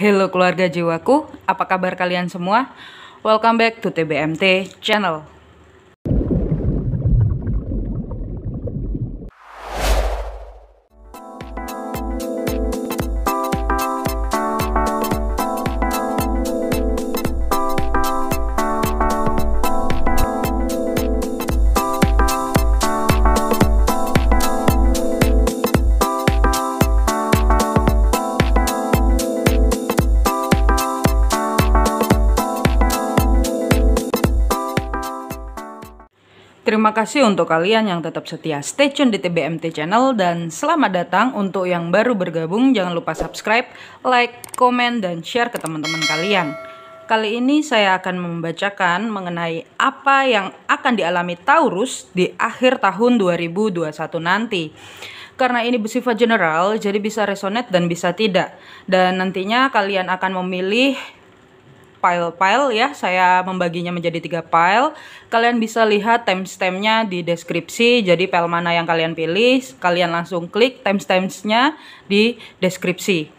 Halo keluarga jiwaku, apa kabar kalian semua? Welcome back to TBMT channel. Terima kasih untuk kalian yang tetap setia stay tune di TBMT channel, dan selamat datang untuk yang baru bergabung. Jangan lupa subscribe, like, komen, dan share ke teman-teman kalian. Kali ini saya akan membacakan mengenai apa yang akan dialami Taurus di akhir tahun 2021 nanti. Karena ini bersifat general, jadi bisa resonate dan bisa tidak. Dan nantinya kalian akan memilih file-file ya, saya membaginya menjadi 3 file. Kalian bisa lihat timestampnya di deskripsi. Jadi file mana yang kalian pilih, kalian langsung klik timestampnya di deskripsi.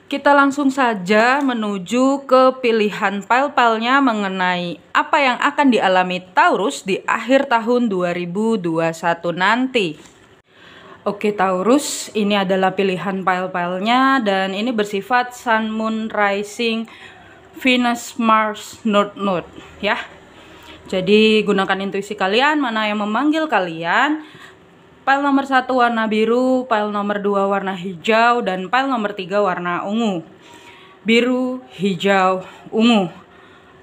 Kita langsung saja menuju ke pilihan file-filenya mengenai apa yang akan dialami Taurus di akhir tahun 2021 nanti. Oke Taurus, ini adalah pilihan file-filenya, dan ini bersifat Sun, Moon, Rising, Venus, Mars, North Node ya. Jadi gunakan intuisi kalian mana yang memanggil kalian. File nomor 1 warna biru, file nomor 2 warna hijau, dan file nomor 3 warna ungu. Biru, hijau, ungu.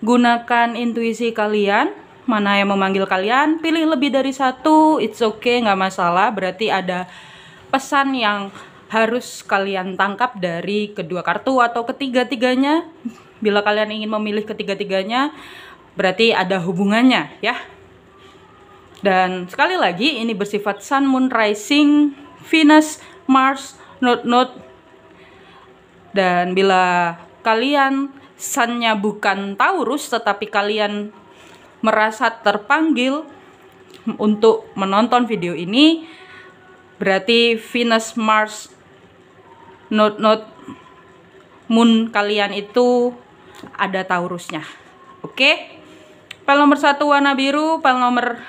Gunakan intuisi kalian mana yang memanggil kalian. Pilih lebih dari satu, it's okay, nggak masalah. Berarti ada pesan yang harus kalian tangkap dari kedua kartu atau ketiga-tiganya. Bila kalian ingin memilih ketiga-tiganya, berarti ada hubungannya ya. Dan sekali lagi, ini bersifat Sun, Moon, Rising, Venus, Mars, North Node. Dan bila kalian Sun-nya bukan Taurus, tetapi kalian merasa terpanggil untuk menonton video ini, berarti Venus, Mars, North Node, Moon kalian itu ada Taurusnya. Oke. File nomor 1 warna biru, file nomor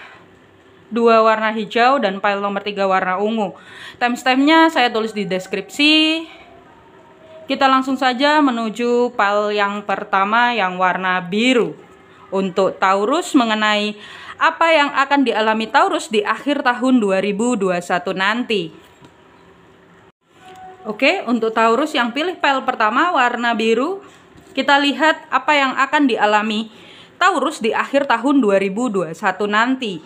2 warna hijau, dan file nomor 3 warna ungu. Timestampnya saya tulis di deskripsi. Kita langsung saja menuju file yang pertama yang warna biru. Untuk Taurus, mengenai apa yang akan dialami Taurus di akhir tahun 2021 nanti. Oke, untuk Taurus yang pilih file pertama warna biru, kita lihat apa yang akan dialami Taurus di akhir tahun 2021 nanti.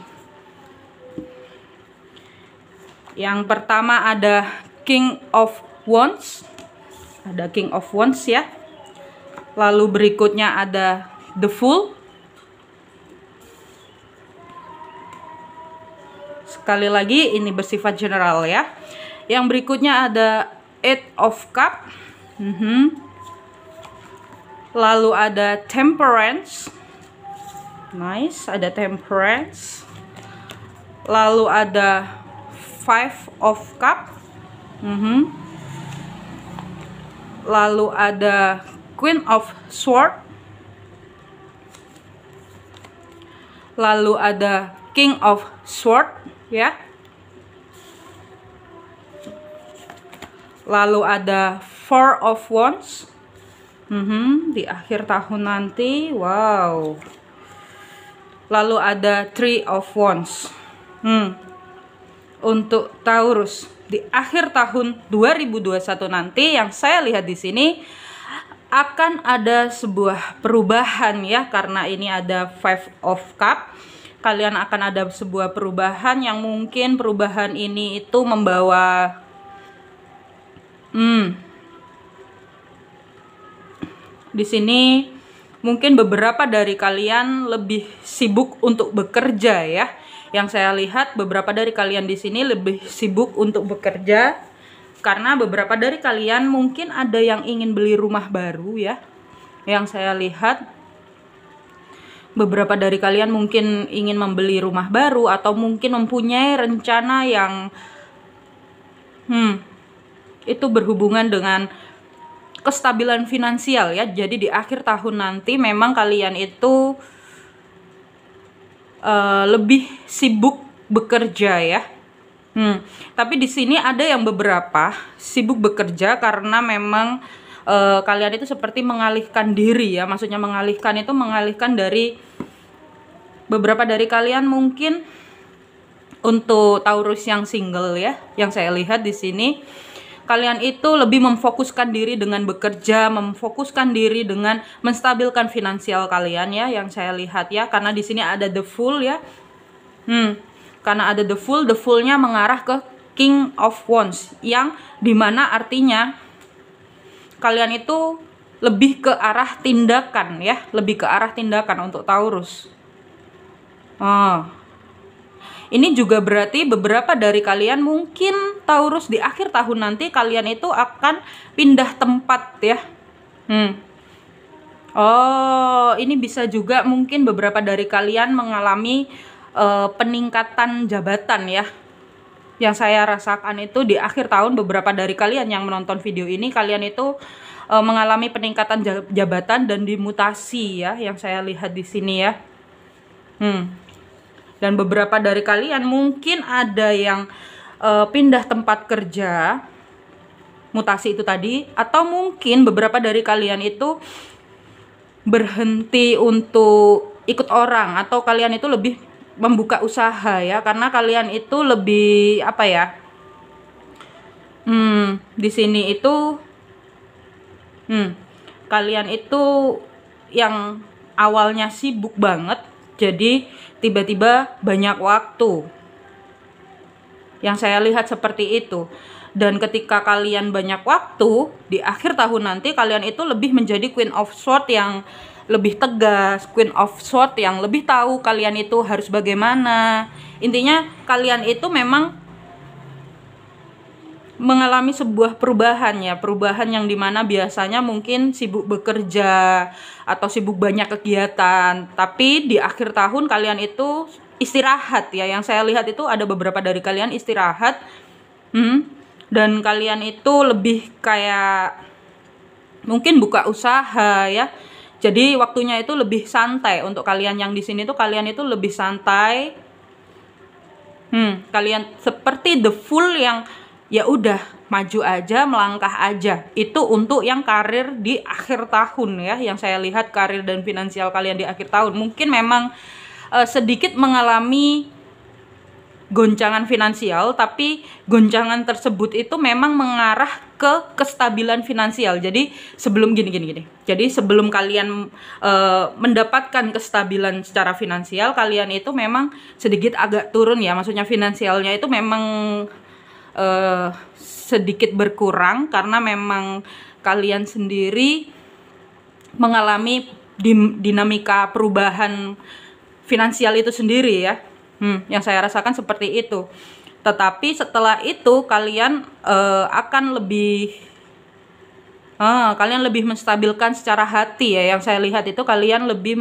Yang pertama ada King of Wands. Ada King of Wands ya. Lalu berikutnya ada The Fool. Sekali lagi ini bersifat general ya. Yang berikutnya ada Eight of Cup. Lalu ada Temperance. Nice, ada Temperance. Lalu ada Five of Cup. Lalu ada Queen of Sword. Lalu ada King of Sword ya. Lalu ada Four of Wands. Di akhir tahun nanti, wow. Lalu ada Three of Wands. Untuk Taurus di akhir tahun 2021 nanti, yang saya lihat di sini akan ada sebuah perubahan ya, karena ini ada Five of Cup. Kalian akan ada sebuah perubahan yang mungkin perubahan ini itu membawa di sini mungkin beberapa dari kalian lebih sibuk untuk bekerja ya. Yang saya lihat beberapa dari kalian di sini lebih sibuk untuk bekerja, karena beberapa dari kalian mungkin ada yang ingin beli rumah baru ya. Yang saya lihat beberapa dari kalian mungkin ingin membeli rumah baru, atau mungkin mempunyai rencana yang itu berhubungan dengan kestabilan finansial ya. Jadi di akhir tahun nanti memang kalian itu lebih sibuk bekerja ya. Tapi di sini ada yang beberapa sibuk bekerja karena memang kalian itu seperti mengalihkan diri ya. Maksudnya mengalihkan itu mengalihkan dari beberapa dari kalian mungkin untuk Taurus yang single ya. Yang saya lihat di sini kalian itu lebih memfokuskan diri dengan bekerja, memfokuskan diri dengan menstabilkan finansial kalian ya, yang saya lihat ya, karena di sini ada the Fool ya. Karena ada the Fool-nya mengarah ke King of Wands, yang dimana artinya kalian itu lebih ke arah tindakan ya, lebih ke arah tindakan untuk Taurus. Ini juga berarti beberapa dari kalian mungkin Taurus di akhir tahun nanti kalian itu akan pindah tempat ya. Ini bisa juga mungkin beberapa dari kalian mengalami peningkatan jabatan ya. Yang saya rasakan itu di akhir tahun beberapa dari kalian yang menonton video ini kalian itu mengalami peningkatan jabatan dan dimutasi ya, yang saya lihat di sini ya. Dan beberapa dari kalian mungkin ada yang pindah tempat kerja, mutasi itu tadi, atau mungkin beberapa dari kalian itu berhenti untuk ikut orang, atau kalian itu lebih membuka usaha ya, karena kalian itu lebih apa ya, di sini itu kalian itu yang awalnya sibuk banget jadi tiba-tiba banyak waktu, yang saya lihat seperti itu. Dan ketika kalian banyak waktu di akhir tahun nanti kalian itu lebih menjadi Queen of Swords yang lebih tegas, Queen of Swords yang lebih tahu kalian itu harus bagaimana. Intinya kalian itu memang mengalami sebuah perubahan ya, perubahan yang dimana biasanya mungkin sibuk bekerja atau sibuk banyak kegiatan, tapi di akhir tahun kalian itu istirahat ya. Yang saya lihat itu ada beberapa dari kalian istirahat, dan kalian itu lebih kayak mungkin buka usaha ya. Jadi waktunya itu lebih santai untuk kalian yang di sini tuh, kalian itu lebih santai. Kalian seperti the Fool yang ya udah maju aja, melangkah aja. Itu untuk yang karir di akhir tahun ya, yang saya lihat karir dan finansial kalian di akhir tahun mungkin memang sedikit mengalami goncangan finansial, tapi goncangan tersebut itu memang mengarah ke kestabilan finansial. Jadi sebelum gini. Jadi sebelum kalian mendapatkan kestabilan secara finansial, kalian itu memang sedikit agak turun ya. Maksudnya finansialnya itu memang sedikit berkurang karena memang kalian sendiri mengalami dinamika perubahan finansial itu sendiri ya. Yang saya rasakan seperti itu. Tetapi setelah itu kalian akan lebih menstabilkan secara hati ya. Yang saya lihat itu kalian lebih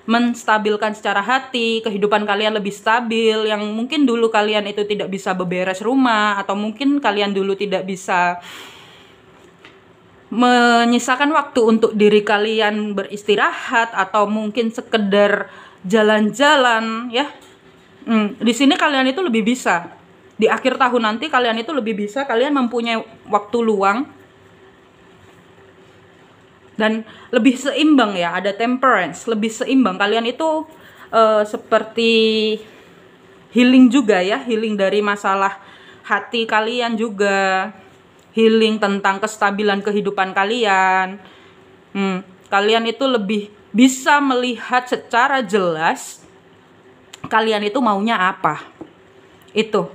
menstabilkan secara hati, kehidupan kalian lebih stabil. Yang mungkin dulu kalian itu tidak bisa beberes rumah, atau mungkin kalian dulu tidak bisa menyisakan waktu untuk diri kalian beristirahat, atau mungkin sekedar jalan-jalan ya. Di sini kalian itu lebih bisa. Di akhir tahun nanti kalian itu lebih bisa, kalian mempunyai waktu luang dan lebih seimbang ya, ada temperance, lebih seimbang. Kalian itu seperti healing juga ya, healing dari masalah hati kalian juga, healing tentang kestabilan kehidupan kalian. Kalian itu lebih bisa melihat secara jelas kalian itu maunya apa. Itu.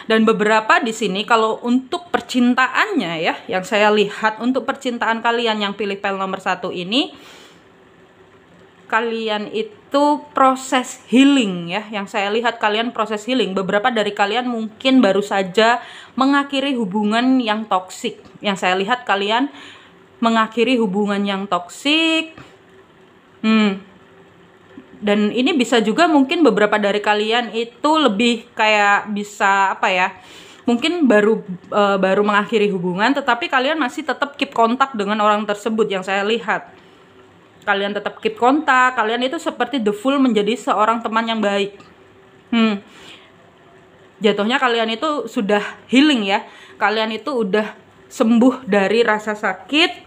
Dan beberapa di sini kalau untuk percintaannya ya, yang saya lihat untuk percintaan kalian yang pilih pel nomor 1 ini, kalian itu proses healing ya. Yang saya lihat kalian proses healing. Beberapa dari kalian mungkin baru saja mengakhiri hubungan yang toksik. Yang saya lihat kalian mengakhiri hubungan yang toksik. Dan ini bisa juga mungkin beberapa dari kalian itu lebih kayak bisa apa ya, mungkin baru mengakhiri hubungan, tetapi kalian masih tetap keep kontak dengan orang tersebut. Yang saya lihat, kalian tetap keep kontak, kalian itu seperti the full menjadi seorang teman yang baik. Jatuhnya kalian itu sudah healing ya, kalian itu udah sembuh dari rasa sakit.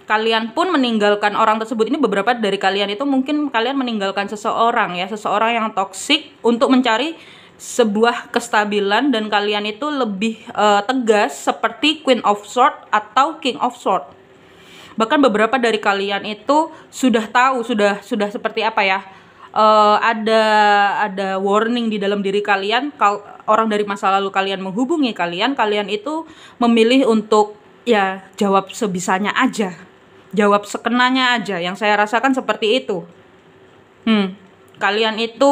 Kalian pun meninggalkan orang tersebut. Ini beberapa dari kalian itu mungkin kalian meninggalkan seseorang ya, seseorang yang toksik untuk mencari sebuah kestabilan, dan kalian itu lebih tegas seperti Queen of Swords atau King of Swords. Bahkan beberapa dari kalian itu sudah tahu, sudah seperti apa ya, ada warning di dalam diri kalian. Kalau orang dari masa lalu kalian menghubungi kalian itu memilih untuk ya jawab sebisanya aja, jawab sekenanya aja. Yang saya rasakan seperti itu. Kalian itu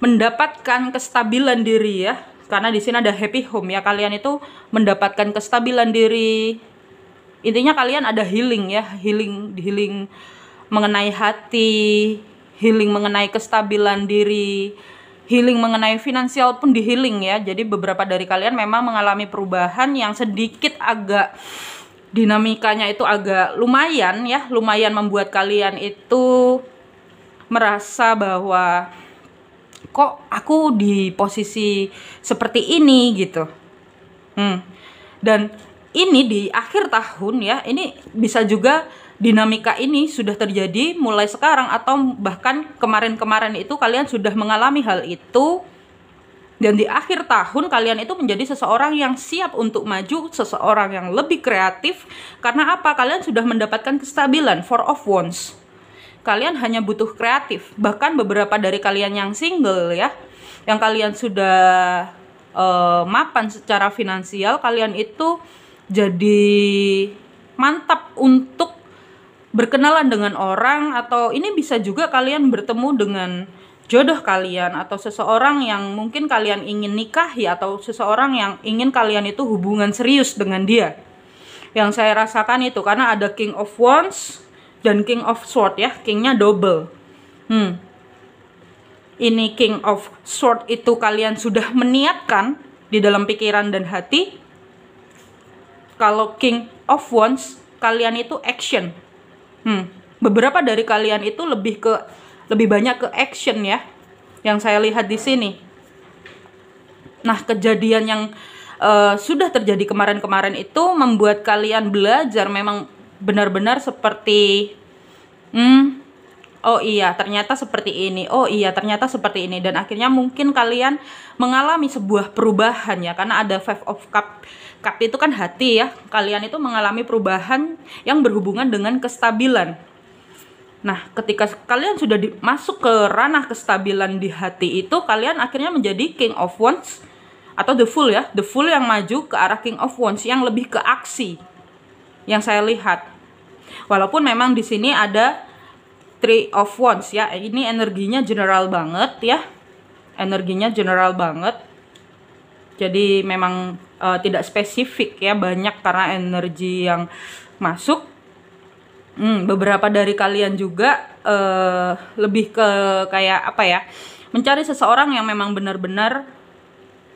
mendapatkan kestabilan diri ya, karena di sini ada happy home ya. Kalian itu mendapatkan kestabilan diri. Intinya kalian ada healing ya, healing mengenai hati, healing mengenai kestabilan diri, healing mengenai finansial pun di healing ya. Jadi beberapa dari kalian memang mengalami perubahan yang sedikit agak dinamikanya itu agak lumayan ya, lumayan membuat kalian itu merasa bahwa kok aku di posisi seperti ini gitu. Dan ini di akhir tahun ya, ini bisa juga dinamika ini sudah terjadi mulai sekarang, atau bahkan kemarin-kemarin itu kalian sudah mengalami hal itu. Dan di akhir tahun kalian itu menjadi seseorang yang siap untuk maju, seseorang yang lebih kreatif. Karena apa? Kalian sudah mendapatkan kestabilan, Four of Wands. Kalian hanya butuh kreatif. Bahkan beberapa dari kalian yang single ya, yang kalian sudah mapan secara finansial, kalian itu jadi mantap untuk berkenalan dengan orang. Atau ini bisa juga kalian bertemu dengan jodoh kalian, atau seseorang yang mungkin kalian ingin nikahi, atau seseorang yang ingin kalian itu hubungan serius dengan dia. Yang saya rasakan itu, karena ada King of Wands dan King of Swords ya, kingnya double. Ini King of Swords itu kalian sudah meniatkan di dalam pikiran dan hati. Kalau King of Wands kalian itu action. Beberapa dari kalian itu lebih banyak ke action ya, yang saya lihat di sini. Nah, kejadian yang sudah terjadi kemarin-kemarin itu membuat kalian belajar memang benar-benar seperti oh iya ternyata seperti ini, oh iya ternyata seperti ini. Dan akhirnya mungkin kalian mengalami sebuah perubahan ya, karena ada Five of Cup itu kan hati ya. Kalian itu mengalami perubahan yang berhubungan dengan kestabilan. Nah, ketika kalian sudah masuk ke ranah kestabilan di hati itu, kalian akhirnya menjadi King of Wands atau the Fool ya. The Fool yang maju ke arah King of Wands, yang lebih ke aksi. Yang saya lihat. Walaupun memang di sini ada Three of Wands ya. Ini energinya general banget ya. Energinya general banget. Jadi memang tidak spesifik ya, banyak karena energi yang masuk. Beberapa dari kalian juga lebih ke kayak apa ya, mencari seseorang yang memang benar-benar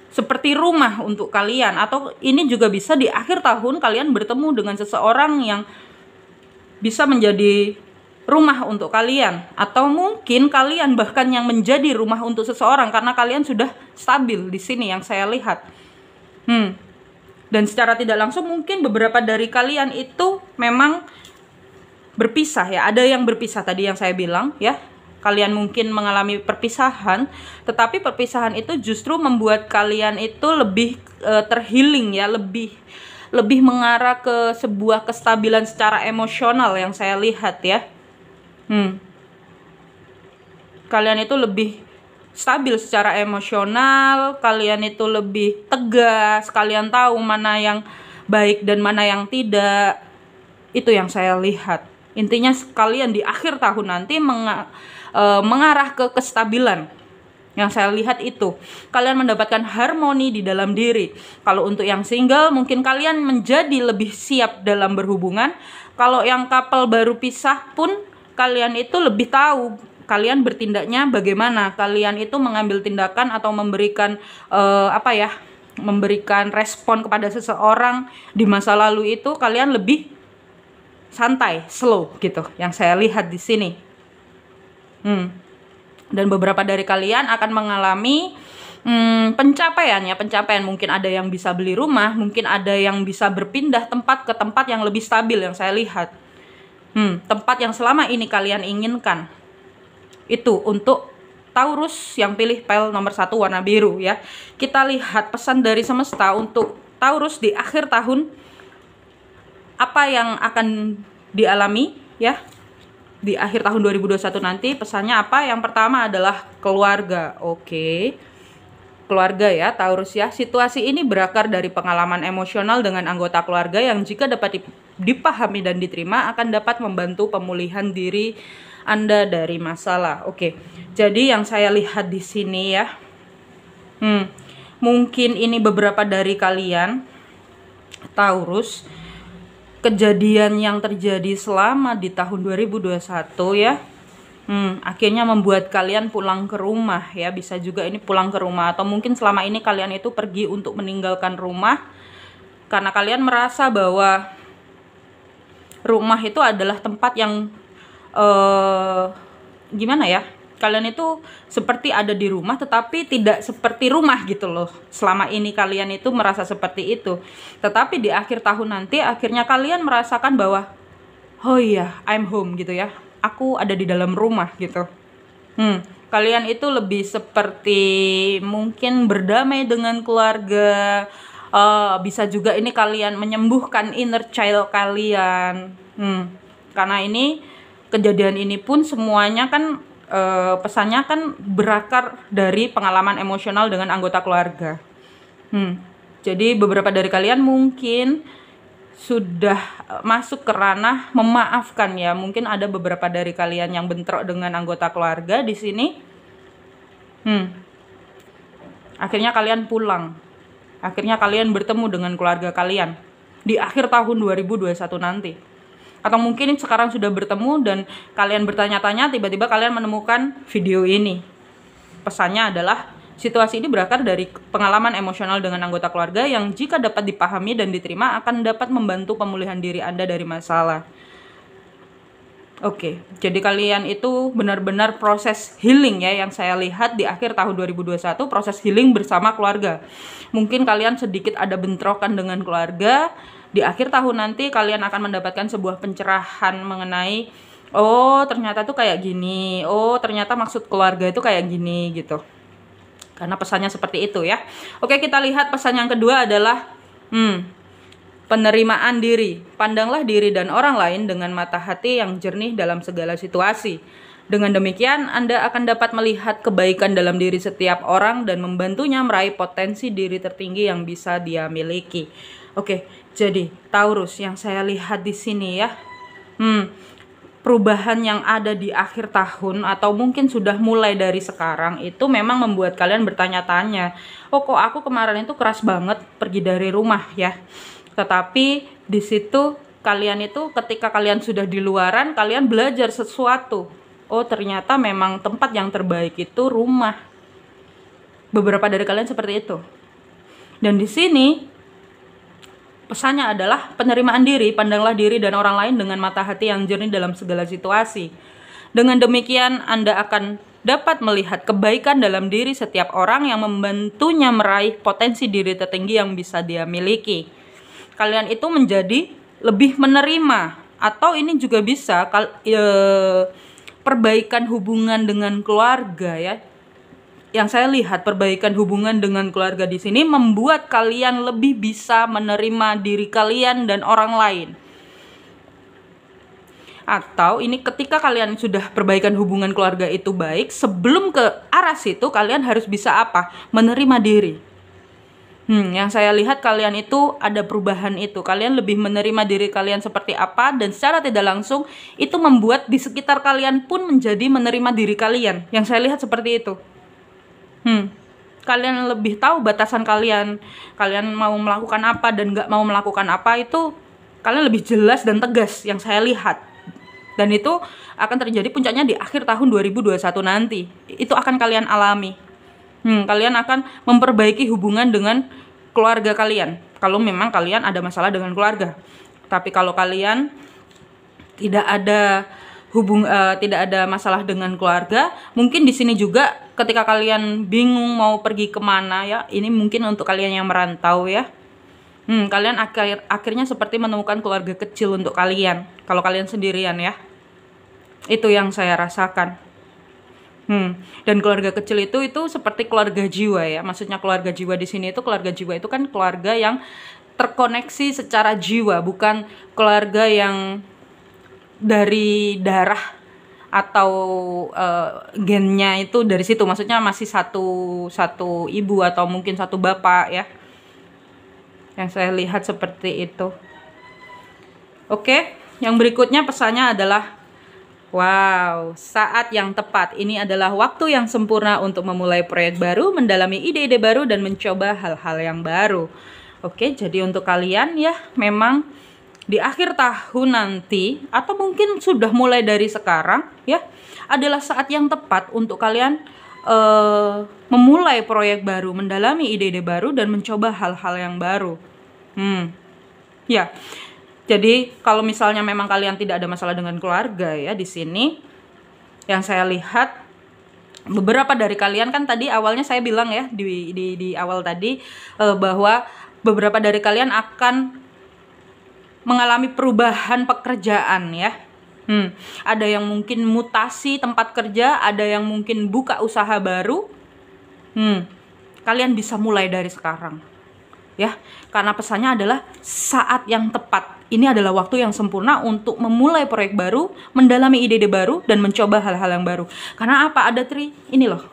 seperti rumah untuk kalian. Atau ini juga bisa di akhir tahun kalian bertemu dengan seseorang yang bisa menjadi rumah untuk kalian. Atau mungkin kalian bahkan yang menjadi rumah untuk seseorang, karena kalian sudah stabil di sini yang saya lihat. Dan secara tidak langsung mungkin beberapa dari kalian itu memang berpisah ya. Ada yang berpisah tadi yang saya bilang ya. Kalian mungkin mengalami perpisahan, tetapi perpisahan itu justru membuat kalian itu lebih terhealing ya, lebih mengarah ke sebuah kestabilan secara emosional yang saya lihat ya. Kalian itu lebih stabil secara emosional, kalian itu lebih tegas, kalian tahu mana yang baik dan mana yang tidak. Itu yang saya lihat. Intinya kalian di akhir tahun nanti mengarah ke kestabilan. Yang saya lihat itu, kalian mendapatkan harmoni di dalam diri. Kalau untuk yang single, mungkin kalian menjadi lebih siap dalam berhubungan. Kalau yang couple baru pisah pun, kalian itu lebih tahu kalian bertindaknya bagaimana, kalian itu mengambil tindakan atau memberikan memberikan respon kepada seseorang di masa lalu itu kalian lebih santai, slow gitu yang saya lihat di sini. Dan beberapa dari kalian akan mengalami pencapaian, mungkin ada yang bisa beli rumah, mungkin ada yang bisa berpindah tempat ke tempat yang lebih stabil yang saya lihat. Tempat yang selama ini kalian inginkan. Itu untuk Taurus yang pilih pel nomor 1 warna biru ya. Kita lihat pesan dari semesta untuk Taurus di akhir tahun, apa yang akan dialami ya di akhir tahun 2021 nanti. Pesannya apa? Yang pertama adalah keluarga. Oke. Keluarga ya Taurus ya. Situasi ini berakar dari pengalaman emosional dengan anggota keluarga yang jika dapat dipahami dan diterima akan dapat membantu pemulihan diri Anda dari masalah. Oke. Jadi yang saya lihat di sini ya. Mungkin ini beberapa dari kalian Taurus, kejadian yang terjadi selama di tahun 2021 ya. Akhirnya membuat kalian pulang ke rumah ya. Bisa juga ini pulang ke rumah, atau mungkin selama ini kalian itu pergi untuk meninggalkan rumah karena kalian merasa bahwa rumah itu adalah tempat yang gimana ya, kalian itu seperti ada di rumah tetapi tidak seperti rumah gitu loh. Selama ini kalian itu merasa seperti itu, tetapi di akhir tahun nanti akhirnya kalian merasakan bahwa oh iya, I'm home gitu ya, aku ada di dalam rumah gitu. Kalian itu lebih seperti mungkin berdamai dengan keluarga. Bisa juga ini kalian menyembuhkan inner child kalian. Karena ini kejadian ini pun semuanya kan pesannya kan berakar dari pengalaman emosional dengan anggota keluarga. Jadi beberapa dari kalian mungkin sudah masuk ke ranah memaafkan ya. Mungkin ada beberapa dari kalian yang bentrok dengan anggota keluarga di sini. Akhirnya kalian pulang. Akhirnya kalian bertemu dengan keluarga kalian di akhir tahun 2021 nanti. Atau mungkin sekarang sudah bertemu dan kalian bertanya-tanya, tiba-tiba kalian menemukan video ini. Pesannya adalah situasi ini berakar dari pengalaman emosional dengan anggota keluarga yang jika dapat dipahami dan diterima akan dapat membantu pemulihan diri Anda dari masalah. Oke, jadi kalian itu benar-benar proses healing ya yang saya lihat di akhir tahun 2021, proses healing bersama keluarga. Mungkin kalian sedikit ada bentrokan dengan keluarga. Di akhir tahun nanti kalian akan mendapatkan sebuah pencerahan mengenai oh ternyata tuh kayak gini, oh ternyata maksud keluarga itu kayak gini gitu. Karena pesannya seperti itu ya. Oke, kita lihat pesan yang kedua adalah penerimaan diri. Pandanglah diri dan orang lain dengan mata hati yang jernih dalam segala situasi. Dengan demikian, Anda akan dapat melihat kebaikan dalam diri setiap orang dan membantunya meraih potensi diri tertinggi yang bisa dia miliki. Oke, jadi Taurus yang saya lihat di sini ya. Perubahan yang ada di akhir tahun atau mungkin sudah mulai dari sekarang itu memang membuat kalian bertanya-tanya, oh kok aku kemarin itu keras banget pergi dari rumah ya. Tetapi di situ kalian itu ketika kalian sudah di luaran, kalian belajar sesuatu. Oh ternyata memang tempat yang terbaik itu rumah. Beberapa dari kalian seperti itu. Dan di sini pesannya adalah penerimaan diri. Pandanglah diri dan orang lain dengan mata hati yang jernih dalam segala situasi. Dengan demikian Anda akan dapat melihat kebaikan dalam diri setiap orang yang membantunya meraih potensi diri tertinggi yang bisa dia miliki. Kalian itu menjadi lebih menerima, atau ini juga bisa perbaikan hubungan dengan keluarga ya. Yang saya lihat perbaikan hubungan dengan keluarga di sini membuat kalian lebih bisa menerima diri kalian dan orang lain. Atau ini ketika kalian sudah perbaikan hubungan keluarga itu baik, sebelum ke arah situ kalian harus bisa apa? Menerima diri. Yang saya lihat kalian itu ada perubahan itu. Kalian lebih menerima diri kalian seperti apa, dan secara tidak langsung itu membuat di sekitar kalian pun menjadi menerima diri kalian. Yang saya lihat seperti itu. Kalian lebih tahu batasan kalian. Kalian mau melakukan apa dan gak mau melakukan apa itu kalian lebih jelas dan tegas yang saya lihat. Dan itu akan terjadi puncaknya di akhir tahun 2021 nanti. Itu akan kalian alami. Kalian akan memperbaiki hubungan dengan keluarga kalian. Kalau memang kalian ada masalah dengan keluarga. Tapi kalau kalian tidak ada masalah dengan keluarga, mungkin di sini juga ketika kalian bingung mau pergi kemana ya, ini mungkin untuk kalian yang merantau ya. Kalian akhirnya seperti menemukan keluarga kecil untuk kalian. Kalau kalian sendirian ya. Itu yang saya rasakan. Dan keluarga kecil itu seperti keluarga jiwa ya. Maksudnya keluarga jiwa di sini itu, keluarga jiwa itu kan keluarga yang terkoneksi secara jiwa, bukan keluarga yang dari darah atau gennya itu dari situ. Maksudnya masih satu ibu atau mungkin satu bapak ya. Yang saya lihat seperti itu. Oke, yang berikutnya pesannya adalah wow, saat yang tepat. Ini adalah waktu yang sempurna untuk memulai proyek baru, mendalami ide-ide baru, dan mencoba hal-hal yang baru. Oke, jadi untuk kalian ya, memang di akhir tahun nanti, atau mungkin sudah mulai dari sekarang ya, adalah saat yang tepat untuk kalian memulai proyek baru, mendalami ide-ide baru, dan mencoba hal-hal yang baru. Ya. Jadi kalau misalnya memang kalian tidak ada masalah dengan keluarga ya, di sini yang saya lihat beberapa dari kalian kan tadi awalnya saya bilang ya di awal tadi bahwa beberapa dari kalian akan mengalami perubahan pekerjaan ya. Ada yang mungkin mutasi tempat kerja, ada yang mungkin buka usaha baru. Kalian bisa mulai dari sekarang. Ya, karena pesannya adalah saat yang tepat. Ini adalah waktu yang sempurna untuk memulai proyek baru, mendalami ide-ide baru, dan mencoba hal-hal yang baru. Karena apa? Ada ini loh.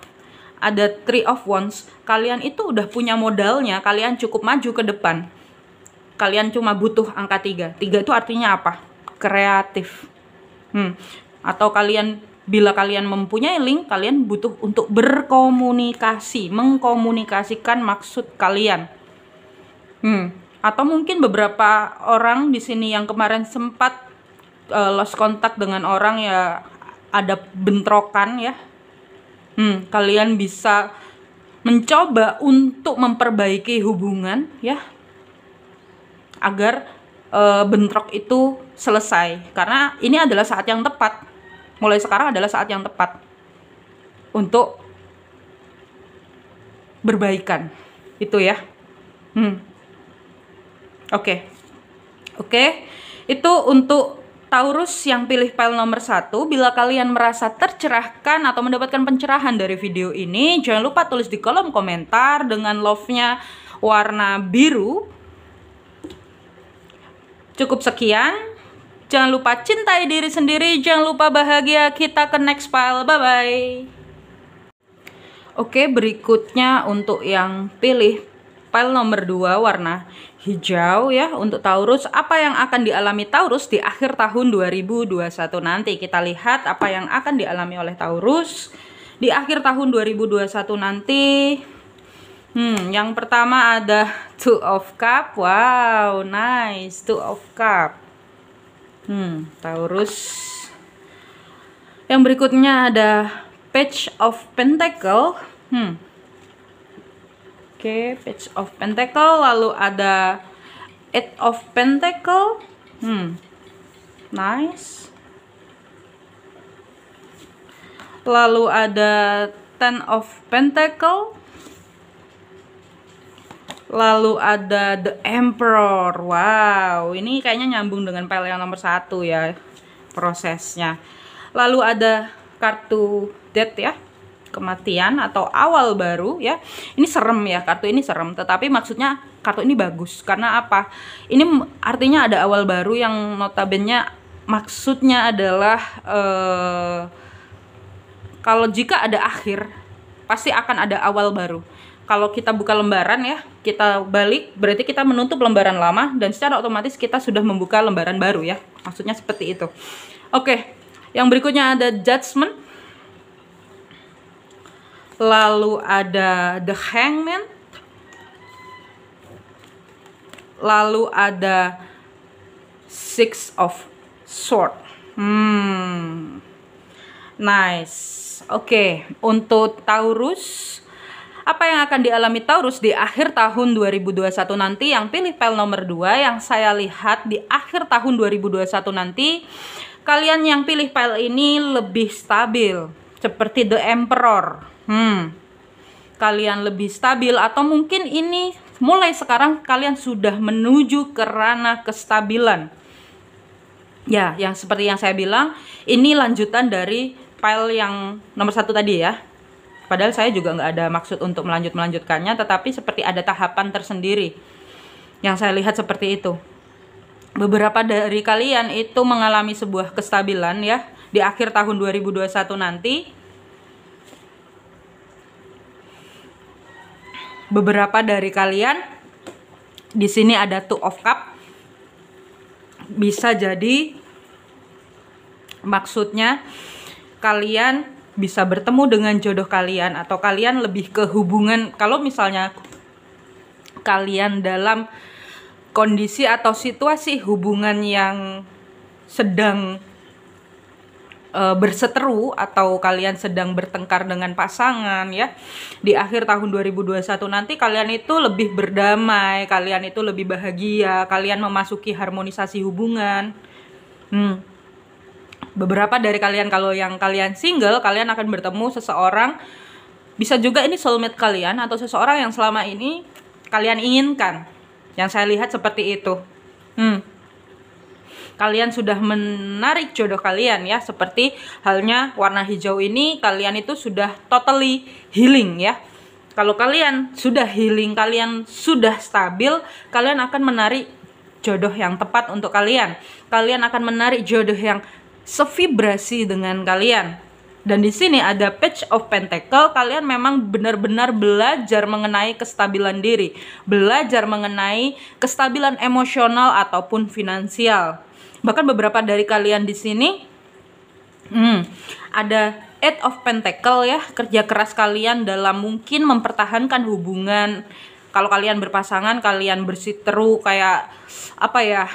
Ada 3 of Wands. Kalian itu udah punya modalnya, kalian cukup maju ke depan. Kalian cuma butuh angka 3. 3 itu artinya apa? Kreatif. Atau bila kalian mempunyai link, kalian butuh untuk berkomunikasi, mengkomunikasikan maksud kalian. Atau mungkin beberapa orang di sini yang kemarin sempat lost contact dengan orang ya, ada bentrokan ya. Kalian bisa mencoba untuk memperbaiki hubungan ya, agar bentrok itu selesai. Karena ini adalah saat yang tepat. Mulai sekarang adalah saat yang tepat untuk berbaikan. Itu ya. Oke, itu untuk Taurus yang pilih file nomor 1. Bila kalian merasa tercerahkan atau mendapatkan pencerahan dari video ini, jangan lupa tulis di kolom komentar dengan love-nya warna biru. Cukup sekian. Jangan lupa cintai diri sendiri, jangan lupa bahagia. Kita ke next file, bye-bye. Oke, berikutnya untuk yang pilih file nomor 2 warna hijau ya, untuk Taurus, apa yang akan dialami Taurus di akhir tahun 2021 nanti. Kita lihat apa yang akan dialami oleh Taurus di akhir tahun 2021 nanti. Yang pertama ada 2 of Cup. Wow, nice, 2 of Cup. Taurus. Yang berikutnya ada Page of Pentacle. Oke, Page of Pentacle, lalu ada 8 of Pentacle. Nice. Lalu ada 10 of Pentacle. Lalu ada The Emperor. Wow, ini kayaknya nyambung dengan file yang nomor 1 ya, prosesnya. Lalu ada kartu Death ya, kematian atau awal baru ya. Ini serem ya, kartu ini serem, tetapi maksudnya kartu ini bagus. Karena apa? Ini artinya ada awal baru yang notabene maksudnya adalah kalau jika ada akhir, pasti akan ada awal baru. Kalau kita buka lembaran ya, kita balik, berarti kita menutup lembaran lama dan secara otomatis kita sudah membuka lembaran baru ya. Maksudnya seperti itu. Oke, yang berikutnya ada Judgment. Lalu ada The Hangman. Lalu ada 6 of Swords. Nice. Oke, untuk Taurus, apa yang akan dialami Taurus di akhir tahun 2021 nanti? Yang pilih pile nomor 2, yang saya lihat di akhir tahun 2021 nanti, kalian yang pilih pile ini lebih stabil, seperti The Emperor. Kalian lebih stabil, atau mungkin ini mulai sekarang kalian sudah menuju ke ranah kestabilan. Ya, yang seperti yang saya bilang, ini lanjutan dari file yang nomor 1 tadi ya. Padahal saya juga nggak ada maksud untuk melanjutkannya, tetapi seperti ada tahapan tersendiri. Yang saya lihat seperti itu. Beberapa dari kalian itu mengalami sebuah kestabilan ya di akhir tahun 2021 nanti. Beberapa dari kalian di sini ada Two of Cup. Bisa jadi maksudnya kalian bisa bertemu dengan jodoh kalian, atau kalian lebih ke hubungan. Kalau misalnya kalian dalam kondisi atau situasi hubungan yang sedang berseteru, atau kalian sedang bertengkar dengan pasangan ya, di akhir tahun 2021 nanti kalian itu lebih berdamai, kalian itu lebih bahagia, kalian memasuki harmonisasi hubungan. Beberapa dari kalian, kalau yang kalian single, kalian akan bertemu seseorang, bisa juga ini soulmate kalian, atau seseorang yang selama ini kalian inginkan. Yang saya lihat seperti itu. Kalian sudah menarik jodoh kalian ya, seperti halnya warna hijau ini, kalian itu sudah totally healing ya. Kalau kalian sudah healing, kalian sudah stabil, kalian akan menarik jodoh yang tepat untuk kalian. Kalian akan menarik jodoh yang sevibrasi dengan kalian. Dan di sini ada Page of Pentacle, kalian memang benar-benar belajar mengenai kestabilan diri, belajar mengenai kestabilan emosional ataupun finansial. Bahkan beberapa dari kalian di sini ada Eight of Pentacle ya, kerja keras kalian dalam mungkin mempertahankan hubungan. Kalau kalian berpasangan, kalian bersiteru kayak apa ya,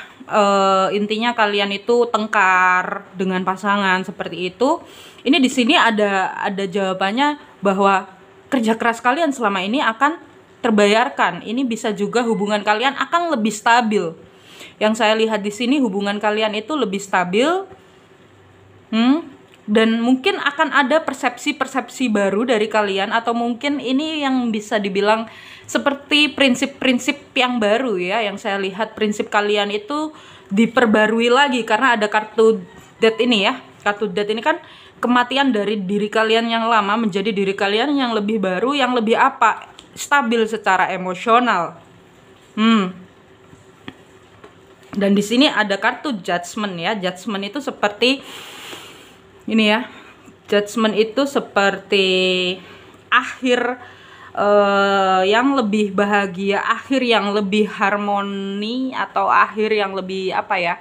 intinya kalian itu tengkar dengan pasangan seperti itu. Ini di sini ada jawabannya bahwa kerja keras kalian selama ini akan terbayarkan. Ini bisa juga hubungan kalian akan lebih stabil. Yang saya lihat di sini hubungan kalian itu lebih stabil. Dan mungkin akan ada persepsi-persepsi baru dari kalian, atau mungkin ini yang bisa dibilang seperti prinsip-prinsip yang baru ya. Yang saya lihat prinsip kalian itu diperbarui lagi karena ada kartu Death ini ya. Kartu Death ini kan kematian dari diri kalian yang lama menjadi diri kalian yang lebih baru, yang lebih apa? Stabil secara emosional. Dan di sini ada kartu Judgment ya. Judgment itu seperti ini ya. Judgment itu seperti akhir yang lebih bahagia, akhir yang lebih harmoni, atau akhir yang lebih apa ya?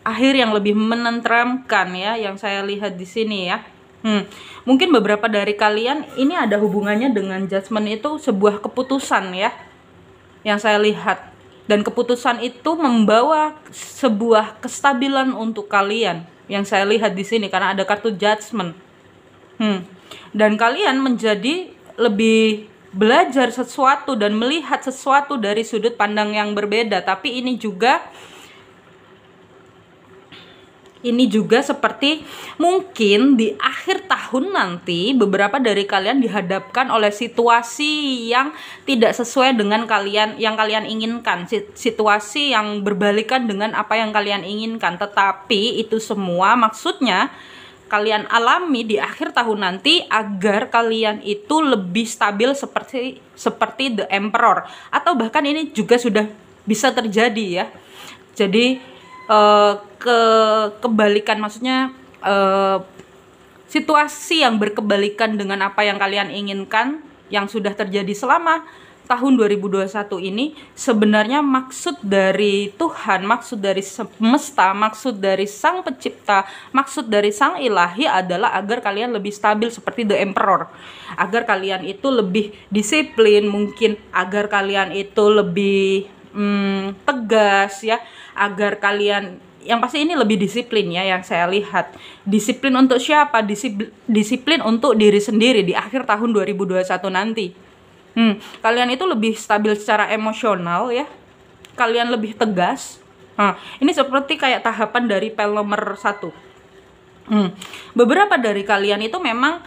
Akhir yang lebih menenteramkan ya, yang saya lihat di sini ya. Mungkin beberapa dari kalian ini ada hubungannya dengan Judgment itu sebuah keputusan ya, yang saya lihat. Dan keputusan itu membawa sebuah kestabilan untuk kalian, yang saya lihat di sini karena ada kartu Judgment. Dan kalian menjadi lebih belajar sesuatu dan melihat sesuatu dari sudut pandang yang berbeda. Tapi ini juga seperti mungkin di akhir tahun nanti beberapa dari kalian dihadapkan oleh situasi yang tidak sesuai dengan yang kalian inginkan, situasi yang berbalikan dengan apa yang kalian inginkan. Tetapi itu semua maksudnya kalian alami di akhir tahun nanti agar kalian itu lebih stabil seperti The Emperor, atau bahkan ini juga sudah bisa terjadi ya. Jadi kebalikan, maksudnya situasi yang berkebalikan dengan apa yang kalian inginkan yang sudah terjadi selama tahun 2021 ini, sebenarnya maksud dari Tuhan, maksud dari semesta, maksud dari Sang Pencipta, maksud dari Sang Ilahi adalah agar kalian lebih stabil seperti The Emperor, agar kalian itu lebih disiplin, mungkin agar kalian itu lebih tegas ya, agar kalian yang pasti ini lebih disiplin ya, yang saya lihat. Disiplin untuk siapa? Disiplin untuk diri sendiri di akhir tahun 2021 nanti. Kalian itu lebih stabil secara emosional ya. Kalian lebih tegas. Ini seperti kayak tahapan dari pel nomor 1. Beberapa dari kalian itu memang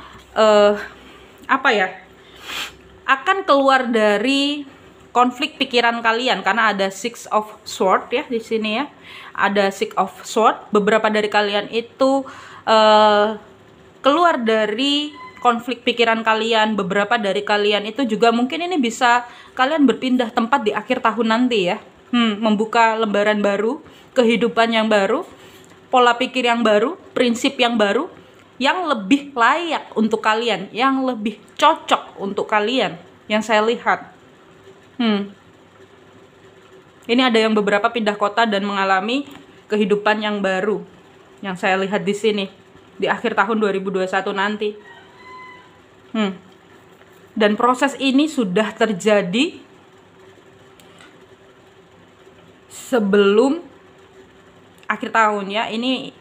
akan keluar dari konflik pikiran kalian karena ada Six of Sword ya di sini ya. Ada Six of Sword. Beberapa dari kalian itu keluar dari konflik pikiran kalian. Beberapa dari kalian itu juga mungkin ini bisa kalian berpindah tempat di akhir tahun nanti ya. Membuka lembaran baru, kehidupan yang baru, pola pikir yang baru, prinsip yang baru, yang lebih layak untuk kalian, yang lebih cocok untuk kalian, yang saya lihat. Ini ada yang beberapa pindah kota dan mengalami kehidupan yang baru, yang saya lihat di sini di akhir tahun 2021 nanti. Dan proses ini sudah terjadi sebelum akhir tahun ya. Ini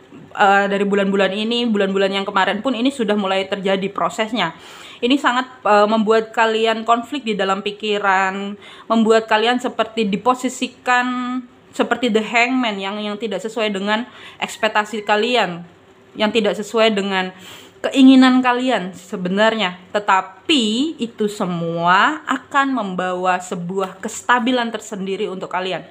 dari bulan-bulan ini, bulan-bulan yang kemarin pun ini sudah mulai terjadi prosesnya. Ini sangat membuat kalian konflik di dalam pikiran, membuat kalian seperti diposisikan seperti the hangman yang tidak sesuai dengan ekspektasi kalian, yang tidak sesuai dengan keinginan kalian sebenarnya. Tetapi itu semua akan membawa sebuah kestabilan tersendiri untuk kalian.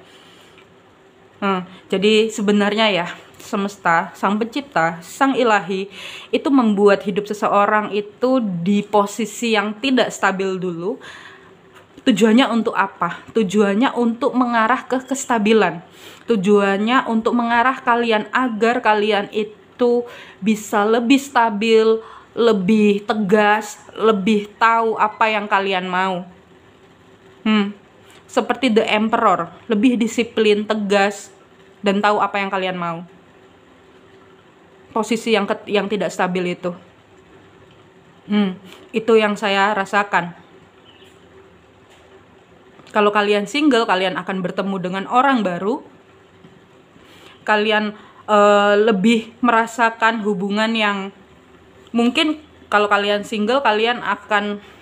Jadi sebenarnya ya, semesta, sang pencipta, sang ilahi itu membuat hidup seseorang itu di posisi yang tidak stabil dulu. Tujuannya untuk apa? Tujuannya untuk mengarah ke kestabilan. Tujuannya untuk mengarah kalian agar kalian itu bisa lebih stabil, lebih tegas, lebih tahu apa yang kalian mau. Seperti The Emperor, lebih disiplin, tegas, dan tahu apa yang kalian mau. Posisi yang tidak stabil itu. Itu yang saya rasakan. Kalau kalian single, kalian akan bertemu dengan orang baru. Kalian lebih merasakan hubungan yang mungkin kalau kalian single, kalian akan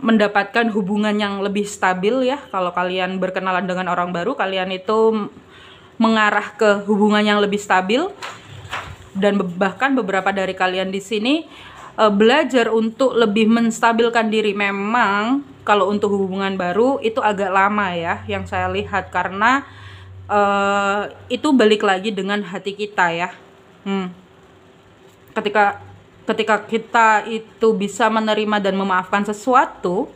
mendapatkan hubungan yang lebih stabil ya. Kalau kalian berkenalan dengan orang baru, kalian itu mengarah ke hubungan yang lebih stabil. Dan bahkan beberapa dari kalian di sini belajar untuk lebih menstabilkan diri. Memang kalau untuk hubungan baru itu agak lama ya, yang saya lihat, karena itu balik lagi dengan hati kita ya. Ketika kita itu bisa menerima dan memaafkan sesuatu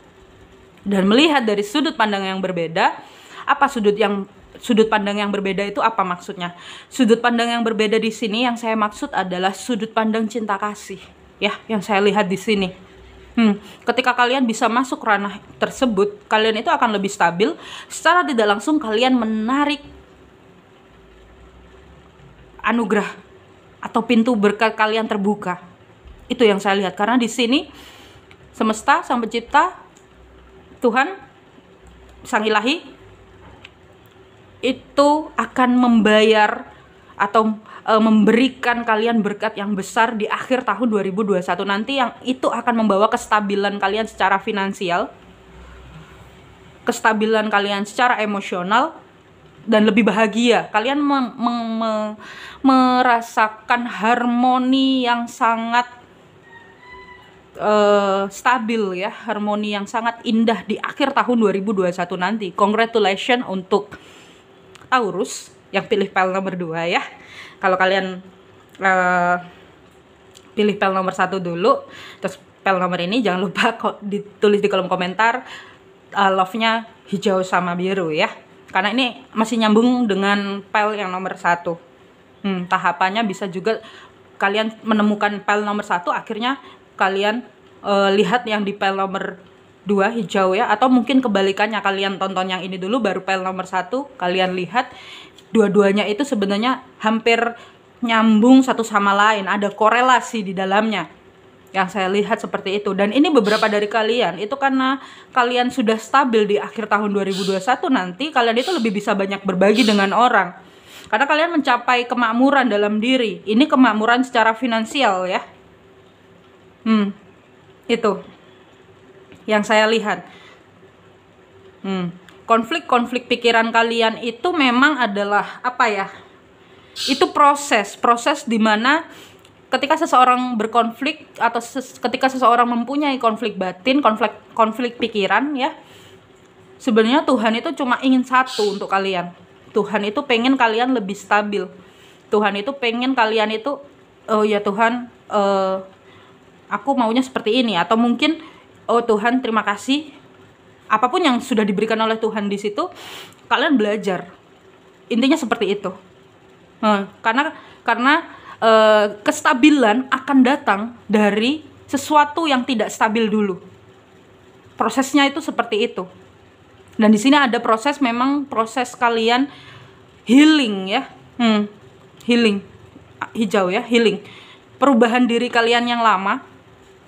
dan melihat dari sudut pandang yang berbeda. Apa sudut pandang yang berbeda itu apa maksudnya? Sudut pandang yang berbeda di sini yang saya maksud adalah sudut pandang cinta kasih ya, yang saya lihat di sini. Ketika kalian bisa masuk ranah tersebut, kalian itu akan lebih stabil. Secara tidak langsung kalian menarik anugerah atau pintu berkat kalian terbuka. Itu yang saya lihat, karena di sini semesta, sang pencipta, Tuhan, sang ilahi itu akan membayar atau memberikan kalian berkat yang besar di akhir tahun 2021 nanti, yang itu akan membawa kestabilan kalian secara finansial, kestabilan kalian secara emosional, dan lebih bahagia. Kalian merasakan harmoni yang sangat stabil ya, harmoni yang sangat indah di akhir tahun 2021 nanti. Congratulations untuk Taurus yang pilih pel nomor 2 ya. Kalau kalian pilih pel nomor 1 dulu, terus pel nomor ini jangan lupa ditulis di kolom komentar love-nya hijau sama biru ya, karena ini masih nyambung dengan pel yang nomor 1. Tahapannya bisa juga kalian menemukan pel nomor 1, akhirnya kalian lihat yang di pel nomor 2 hijau ya, atau mungkin kebalikannya, kalian tonton yang ini dulu baru pel nomor 1 kalian lihat. Dua-duanya itu sebenarnya hampir nyambung satu sama lain, ada korelasi di dalamnya. Yang saya lihat seperti itu. Dan ini beberapa dari kalian itu karena kalian sudah stabil di akhir tahun 2021 nanti, kalian itu lebih bisa banyak berbagi dengan orang. Karena kalian mencapai kemakmuran dalam diri. Ini kemakmuran secara finansial ya. Itu yang saya lihat. Konflik-konflik pikiran kalian itu memang adalah apa ya? Itu proses dimana ketika seseorang berkonflik atau ketika seseorang mempunyai konflik batin, konflik pikiran ya, sebenarnya Tuhan itu cuma ingin satu untuk kalian. Tuhan itu pengen kalian lebih stabil. Tuhan itu pengen kalian itu, oh ya Tuhan, aku maunya seperti ini. Atau mungkin, oh Tuhan terima kasih, apapun yang sudah diberikan oleh Tuhan di situ, kalian belajar. Intinya seperti itu. Karena kestabilan akan datang dari sesuatu yang tidak stabil dulu. Prosesnya itu seperti itu. Dan di sini ada proses, memang proses kalian healing ya. Healing. Hijau ya, healing. Perubahan diri kalian yang lama,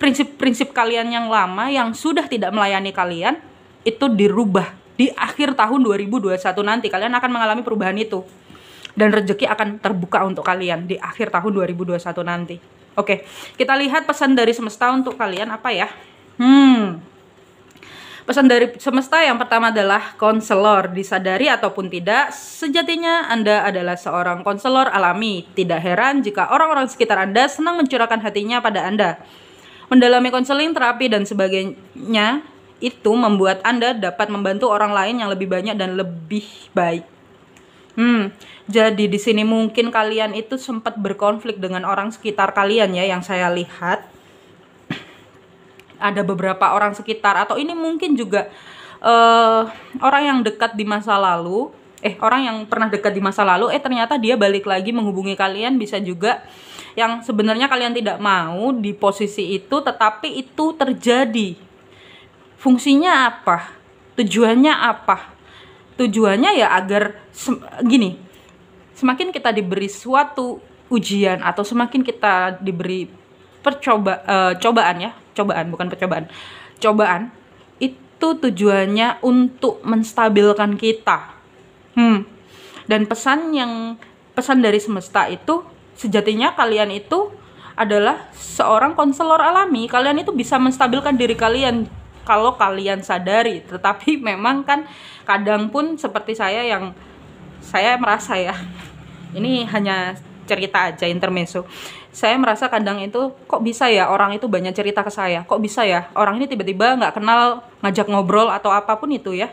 prinsip-prinsip kalian yang lama yang sudah tidak melayani kalian, itu dirubah. Di akhir tahun 2021 nanti kalian akan mengalami perubahan itu. Dan rezeki akan terbuka untuk kalian di akhir tahun 2021 nanti. Oke, kita lihat pesan dari semesta untuk kalian apa ya? Pesan dari semesta yang pertama adalah konselor. Disadari ataupun tidak, sejatinya Anda adalah seorang konselor alami. Tidak heran jika orang-orang sekitar Anda senang mencurahkan hatinya pada Anda. Mendalami konseling, terapi, dan sebagainya itu membuat Anda dapat membantu orang lain yang lebih banyak dan lebih baik. Jadi di sini mungkin kalian itu sempat berkonflik dengan orang sekitar kalian ya, yang saya lihat. Ada beberapa orang sekitar, atau ini mungkin juga orang yang dekat di masa lalu, orang yang pernah dekat di masa lalu, ternyata dia balik lagi menghubungi kalian. Bisa juga yang sebenarnya kalian tidak mau di posisi itu, tetapi itu terjadi. Fungsinya apa? Tujuannya apa? Tujuannya ya agar gini, semakin kita diberi suatu ujian atau semakin kita diberi cobaan itu tujuannya untuk menstabilkan kita. Dan pesan dari semesta itu, sejatinya kalian itu adalah seorang konselor alami. Kalian itu bisa menstabilkan diri kalian kalau kalian sadari. Tetapi memang kan kadang pun seperti saya, yang saya merasa ya, ini hanya cerita aja, intermezzo. Saya merasa kadang itu, kok bisa ya orang itu banyak cerita ke saya, kok bisa ya orang ini tiba-tiba nggak kenal ngajak ngobrol atau apapun itu ya.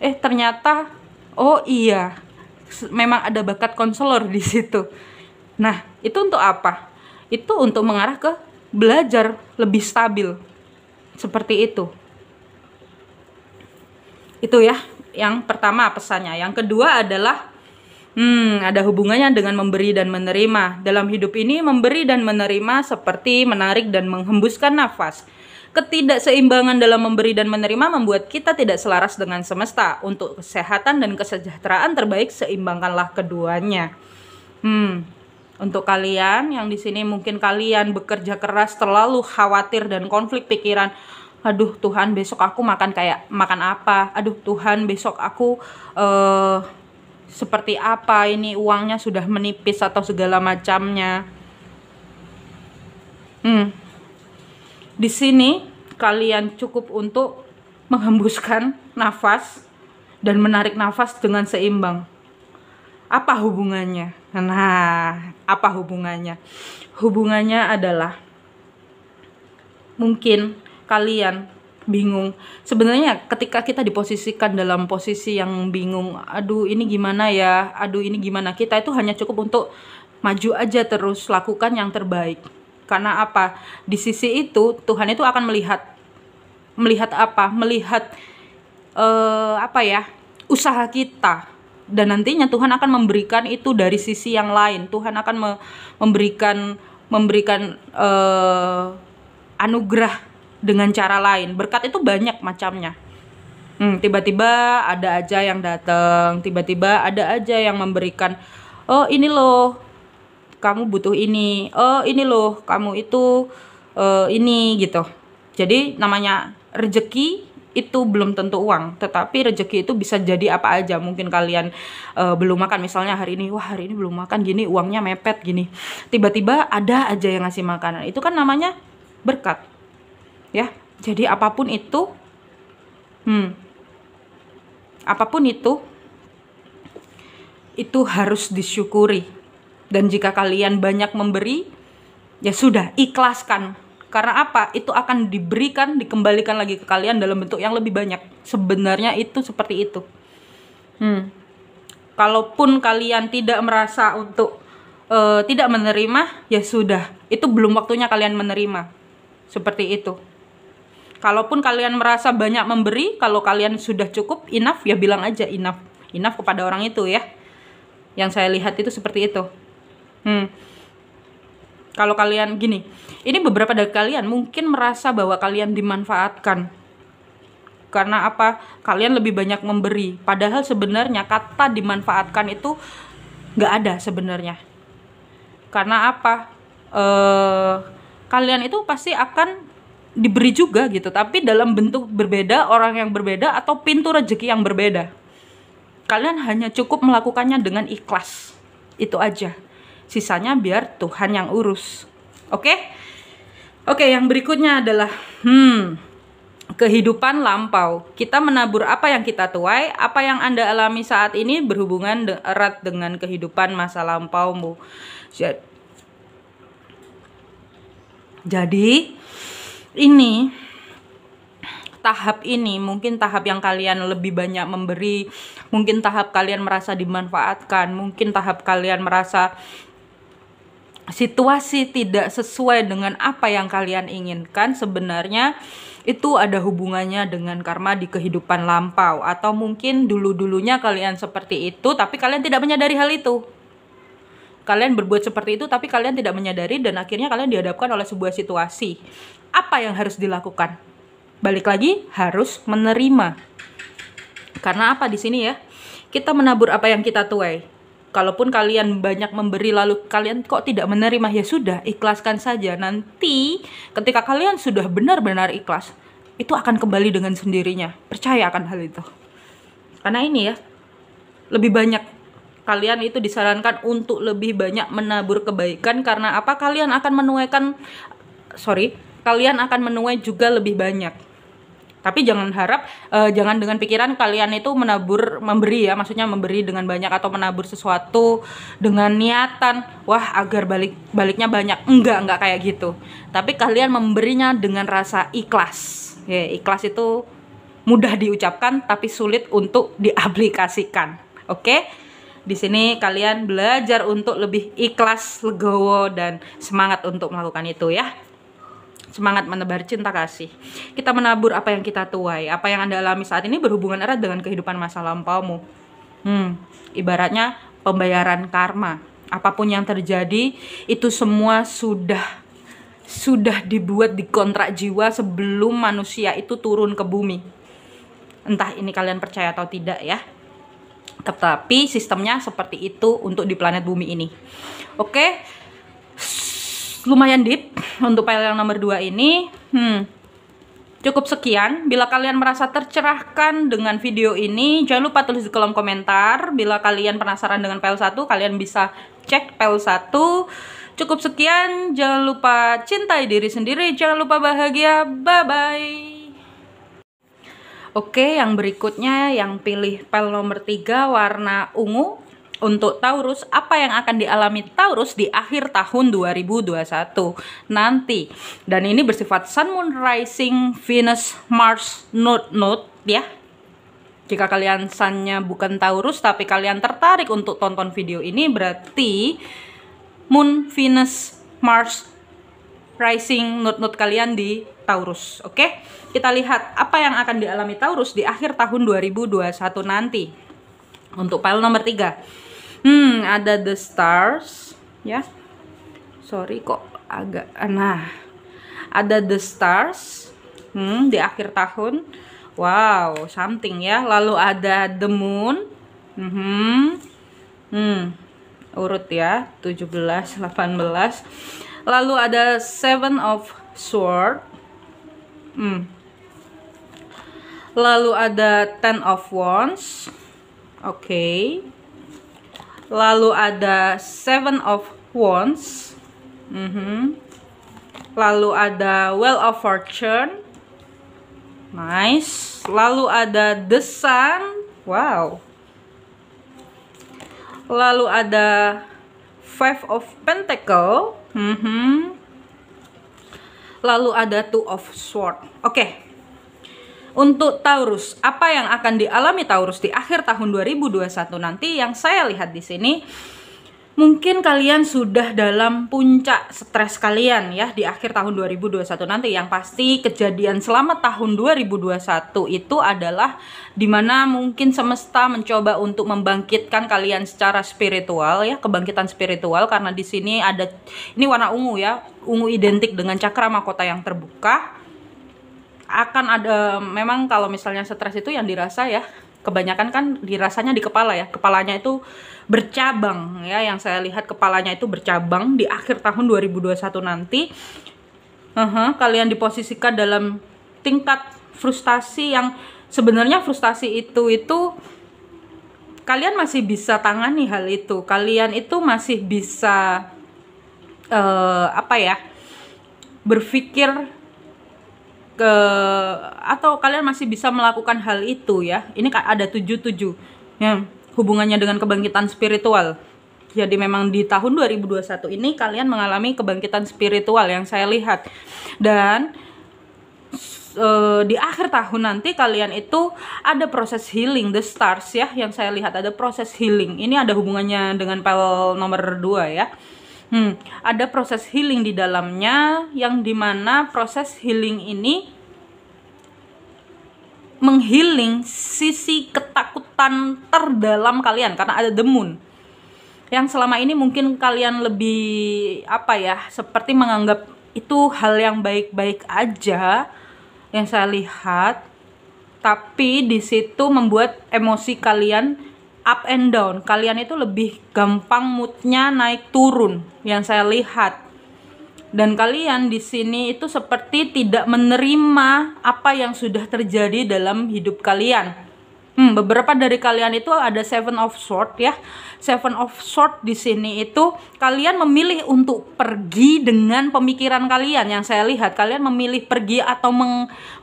Ternyata oh iya, memang ada bakat konselor di situ. Nah, itu untuk apa? Itu untuk mengarah ke belajar lebih stabil. Seperti itu. Itu ya, yang pertama pesannya. Yang kedua adalah ada hubungannya dengan memberi dan menerima. Dalam hidup ini, memberi dan menerima seperti menarik dan menghembuskan nafas. Ketidakseimbangan dalam memberi dan menerima membuat kita tidak selaras dengan semesta. Untuk kesehatan dan kesejahteraan terbaik, seimbangkanlah keduanya. Untuk kalian yang di sini, mungkin kalian bekerja keras, terlalu khawatir dan konflik pikiran. Aduh Tuhan, besok aku makan apa? Aduh Tuhan, besok aku seperti apa? Ini uangnya sudah menipis atau segala macamnya. Di sini kalian cukup untuk menghembuskan nafas dan menarik nafas dengan seimbang. Apa hubungannya? Nah, apa hubungannya? Hubungannya adalah mungkin kalian bingung. Sebenarnya ketika kita diposisikan dalam posisi yang bingung, aduh ini gimana ya, aduh ini gimana, kita itu hanya cukup untuk maju aja terus, lakukan yang terbaik. Karena apa? Di sisi itu Tuhan itu akan melihat apa? Melihat usaha kita. Dan nantinya Tuhan akan memberikan itu dari sisi yang lain. Tuhan akan memberikan anugerah dengan cara lain. Berkat itu banyak macamnya. Tiba-tiba ada aja yang datang, tiba-tiba ada aja yang memberikan, oh ini loh kamu butuh ini, oh ini loh kamu itu ini gitu. Jadi namanya rezeki itu belum tentu uang, tetapi rezeki itu bisa jadi apa aja. Mungkin kalian belum makan, misalnya hari ini, wah hari ini belum makan gini, uangnya mepet gini. Tiba-tiba ada aja yang ngasih makanan. Itu kan namanya berkat. Ya. Jadi apapun itu itu harus disyukuri. Dan jika kalian banyak memberi, ya sudah, ikhlaskan. Karena apa? Itu akan diberikan, dikembalikan lagi ke kalian dalam bentuk yang lebih banyak. Sebenarnya itu seperti itu. Kalaupun kalian tidak merasa untuk tidak menerima, ya sudah, itu belum waktunya kalian menerima. Seperti itu. Kalaupun kalian merasa banyak memberi, kalau kalian sudah cukup, enough, ya bilang aja enough. Enough kepada orang itu ya. Yang saya lihat itu seperti itu. Kalau kalian gini, ini beberapa dari kalian mungkin merasa bahwa kalian dimanfaatkan. Karena apa? Kalian lebih banyak memberi. Padahal sebenarnya kata dimanfaatkan itu nggak ada sebenarnya. Karena apa? Kalian itu pasti akan diberi juga gitu. Tapi dalam bentuk berbeda, orang yang berbeda, atau pintu rezeki yang berbeda. Kalian hanya cukup melakukannya dengan ikhlas. Itu aja. Sisanya biar Tuhan yang urus. Oke? Oke, yang berikutnya adalah kehidupan lampau. Kita menabur apa yang kita tuai. Apa yang Anda alami saat ini berhubungan erat dengan kehidupan masa lampaumu. Jadi ini tahap ini mungkin tahap yang kalian lebih banyak memberi, mungkin tahap kalian merasa dimanfaatkan, mungkin tahap kalian merasa situasi tidak sesuai dengan apa yang kalian inginkan. Sebenarnya itu ada hubungannya dengan karma di kehidupan lampau, atau mungkin dulu-dulunya kalian seperti itu tapi kalian tidak menyadari hal itu. Kalian berbuat seperti itu tapi kalian tidak menyadari, dan akhirnya kalian dihadapkan oleh sebuah situasi. Apa yang harus dilakukan? Balik lagi, harus menerima. Karena apa di sini ya? Kita menabur apa yang kita tuai. Kalaupun kalian banyak memberi lalu kalian kok tidak menerima, ya sudah, ikhlaskan saja. Nanti ketika kalian sudah benar-benar ikhlas, itu akan kembali dengan sendirinya. Percaya akan hal itu. Karena ini ya, lebih banyak kalian itu disarankan untuk lebih banyak menabur kebaikan. Karena apa? Kalian akan menuai juga lebih banyak. Tapi jangan harap, jangan dengan pikiran kalian itu memberi ya, maksudnya memberi dengan banyak atau menabur sesuatu dengan niatan, wah agar baliknya banyak. Enggak kayak gitu. Tapi kalian memberinya dengan rasa ikhlas. Ya, ikhlas itu mudah diucapkan tapi sulit untuk diaplikasikan. Oke? Di sini kalian belajar untuk lebih ikhlas, legowo, dan semangat untuk melakukan itu ya. Semangat menebar cinta kasih. Kita menabur apa yang kita tuai. Apa yang Anda alami saat ini berhubungan erat dengan kehidupan masa lampaumu. Ibaratnya pembayaran karma. Apapun yang terjadi, itu semua sudah dibuat di kontrak jiwa sebelum manusia itu turun ke bumi. Entah ini kalian percaya atau tidak ya. Tetapi sistemnya seperti itu untuk di planet bumi ini. Oke? Lumayan deep untuk file yang nomor 2 ini. Cukup sekian. Bila kalian merasa tercerahkan dengan video ini, jangan lupa tulis di kolom komentar. Bila kalian penasaran dengan file 1, kalian bisa cek file 1. Cukup sekian. Jangan lupa cintai diri sendiri. Jangan lupa bahagia. Bye-bye. Oke, yang berikutnya yang pilih file nomor 3 warna ungu. Untuk Taurus, apa yang akan dialami Taurus di akhir tahun 2021 nanti. Dan ini bersifat Sun, Moon, Rising, Venus, Mars, Node ya. Jika kalian Sun-nya bukan Taurus tapi kalian tertarik untuk tonton video ini, berarti Moon, Venus, Mars, Rising, Node kalian di Taurus. Oke? Kita lihat apa yang akan dialami Taurus di akhir tahun 2021 nanti. Untuk file nomor 3. Ada The Stars ya. Sorry kok agak ada The Stars di akhir tahun. Wow, something ya. Lalu ada The Moon. Urut ya, 17, 18. Lalu ada Seven of Sword. Lalu ada Ten of Wands. Oke. Lalu ada Seven of Wands. Lalu ada Wheel of Fortune. Nice. Lalu ada The Sun. Wow. Lalu ada Five of Pentacle. Lalu ada Two of Sword. Oke. Untuk Taurus, apa yang akan dialami Taurus di akhir tahun 2021 nanti? Yang saya lihat di sini, mungkin kalian sudah dalam puncak stres kalian ya di akhir tahun 2021 nanti. Yang pasti kejadian selama tahun 2021 itu adalah dimana mungkin semesta mencoba untuk membangkitkan kalian secara spiritual ya, kebangkitan spiritual, karena di sini ada, ini warna ungu ya, ungu identik dengan cakra mahkota yang terbuka. Akan ada, memang kalau misalnya stres itu yang dirasa ya, kebanyakan kan dirasanya di kepala ya, kepalanya itu bercabang ya, yang saya lihat kepalanya itu bercabang di akhir tahun 2021 nanti. Kalian diposisikan dalam tingkat frustasi yang sebenarnya frustasi itu kalian masih bisa tangani hal itu, kalian itu masih bisa berpikir atau kalian masih bisa melakukan hal itu ya. Ini ada 77 ya, hubungannya dengan kebangkitan spiritual. Jadi memang di tahun 2021 ini kalian mengalami kebangkitan spiritual yang saya lihat. Dan di akhir tahun nanti kalian itu ada proses healing, the stars ya, yang saya lihat ada proses healing. Ini ada hubungannya dengan pel nomor 2 ya. Ada proses healing di dalamnya, yang dimana proses healing ini menghealing sisi ketakutan terdalam kalian, karena ada the moon yang selama ini mungkin kalian lebih seperti menganggap itu hal yang baik-baik aja yang saya lihat, tapi di situ membuat emosi kalian up and down. Kalian itu lebih gampang moodnya naik turun yang saya lihat. Dan kalian di sini itu seperti tidak menerima apa yang sudah terjadi dalam hidup kalian. Beberapa dari kalian itu ada Seven of Sword ya. Seven of Sword di sini itu kalian memilih untuk pergi dengan pemikiran kalian. Yang saya lihat kalian memilih pergi atau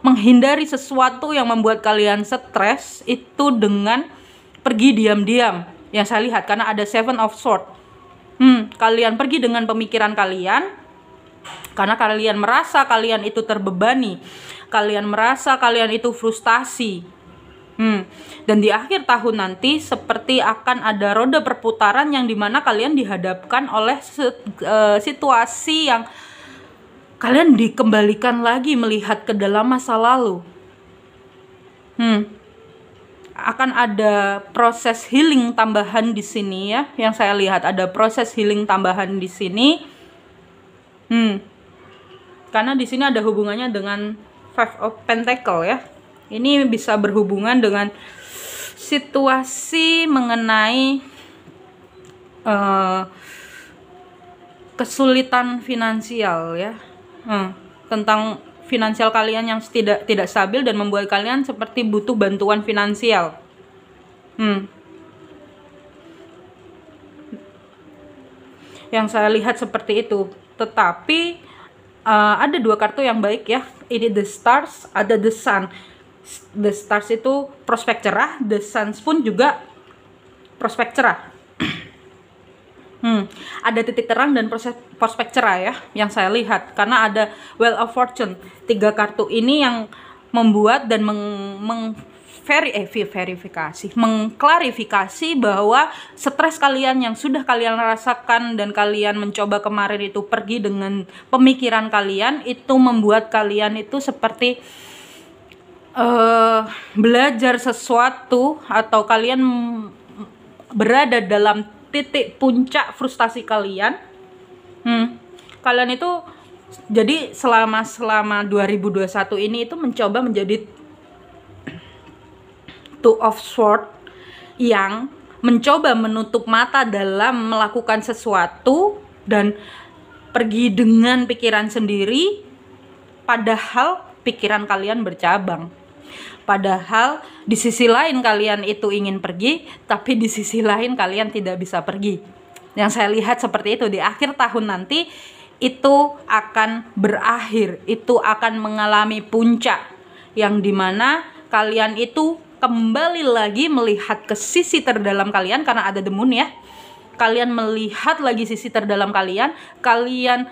menghindari sesuatu yang membuat kalian stres itu dengan pergi diam-diam yang saya lihat, karena ada Seven of Sword. Kalian pergi dengan pemikiran kalian karena kalian merasa kalian itu terbebani, kalian merasa kalian itu frustasi. Dan di akhir tahun nanti seperti akan ada roda perputaran yang dimana kalian dihadapkan oleh situasi yang kalian dikembalikan lagi melihat ke dalam masa lalu. Akan ada proses healing tambahan di sini ya, yang saya lihat ada proses healing tambahan di sini. Karena di sini ada hubungannya dengan Five of Pentacle ya. Ini bisa berhubungan dengan situasi mengenai kesulitan finansial ya, tentang finansial kalian yang tidak stabil dan membuat kalian seperti butuh bantuan finansial. Yang saya lihat seperti itu. Tetapi ada dua kartu yang baik ya. Ini the stars, ada the sun. The stars itu prospek cerah, the sun pun juga prospek cerah. Ada titik terang dan prospek cerah ya yang saya lihat, karena ada Wheel of Fortune. 3 kartu ini yang membuat dan mengklarifikasi bahwa stres kalian yang sudah kalian rasakan dan kalian mencoba kemarin itu pergi dengan pemikiran kalian, itu membuat kalian itu seperti belajar sesuatu, atau kalian berada dalam titik puncak frustasi kalian. Kalian itu jadi selama 2021 ini itu mencoba menjadi Two of Sword yang mencoba menutup mata dalam melakukan sesuatu dan pergi dengan pikiran sendiri, Padahal pikiran kalian bercabang. Padahal di sisi lain kalian itu ingin pergi, tapi di sisi lain kalian tidak bisa pergi. Yang saya lihat seperti itu, di akhir tahun nanti itu akan berakhir, itu akan mengalami puncak, yang dimana kalian itu kembali lagi melihat ke sisi terdalam kalian, karena ada The Moon ya. Kalian melihat lagi sisi terdalam kalian, kalian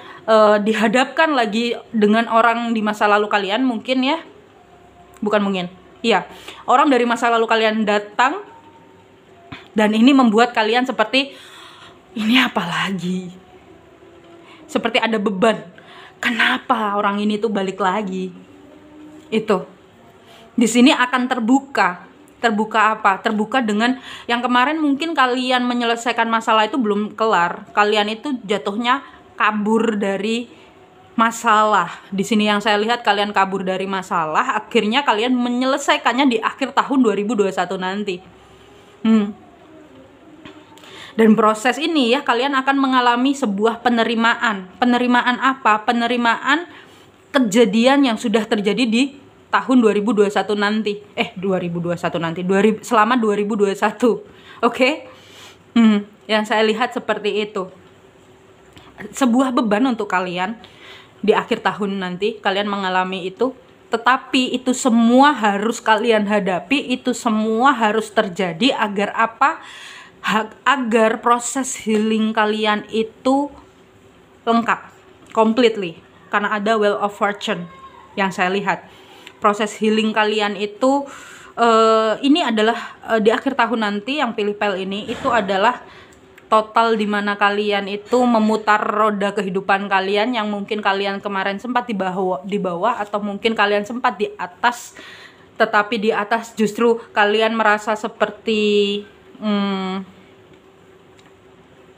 dihadapkan lagi dengan orang di masa lalu kalian, mungkin ya, bukan mungkin, iya, orang dari masa lalu kalian datang, dan ini membuat kalian seperti, ini apa lagi? Seperti ada beban. Kenapa orang ini tuh balik lagi? Itu. Di sini akan terbuka. Terbuka apa? Terbuka dengan yang kemarin mungkin kalian menyelesaikan masalah itu belum kelar. Kalian itu jatuhnya kabur dari masalah. Di sini yang saya lihat kalian kabur dari masalah, akhirnya kalian menyelesaikannya di akhir tahun 2021 nanti. Dan proses ini ya, kalian akan mengalami sebuah penerimaan. Penerimaan apa? Penerimaan kejadian yang sudah terjadi di tahun 2021 nanti. 2021 nanti. Selama 2021. Oke? Yang saya lihat seperti itu. Sebuah beban untuk kalian di akhir tahun nanti, kalian mengalami itu, tetapi itu semua harus kalian hadapi, itu semua harus terjadi agar apa? Agar proses healing kalian itu lengkap, completely, karena ada Wheel of Fortune yang saya lihat. Proses healing kalian itu ini adalah di akhir tahun nanti, yang pilih pel ini itu adalah total dimana kalian itu memutar roda kehidupan kalian, yang mungkin kalian kemarin sempat di bawah atau mungkin kalian sempat di atas, tetapi di atas justru kalian merasa seperti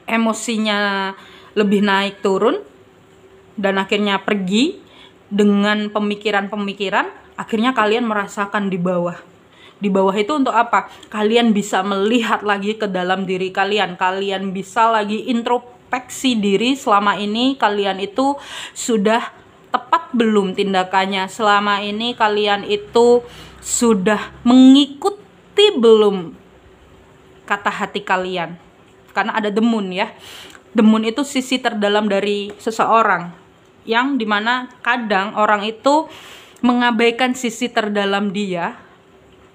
emosinya lebih naik turun, dan akhirnya pergi dengan pemikiran-pemikiran, akhirnya kalian merasakan di bawah. Di bawah itu untuk apa? Kalian bisa melihat lagi ke dalam diri kalian. Kalian bisa lagi introspeksi diri, selama ini kalian itu sudah tepat belum tindakannya? Selama ini kalian itu sudah mengikuti belum kata hati kalian? Karena ada The Moon ya. The Moon itu sisi terdalam dari seseorang, yang dimana kadang orang itu mengabaikan sisi terdalam dia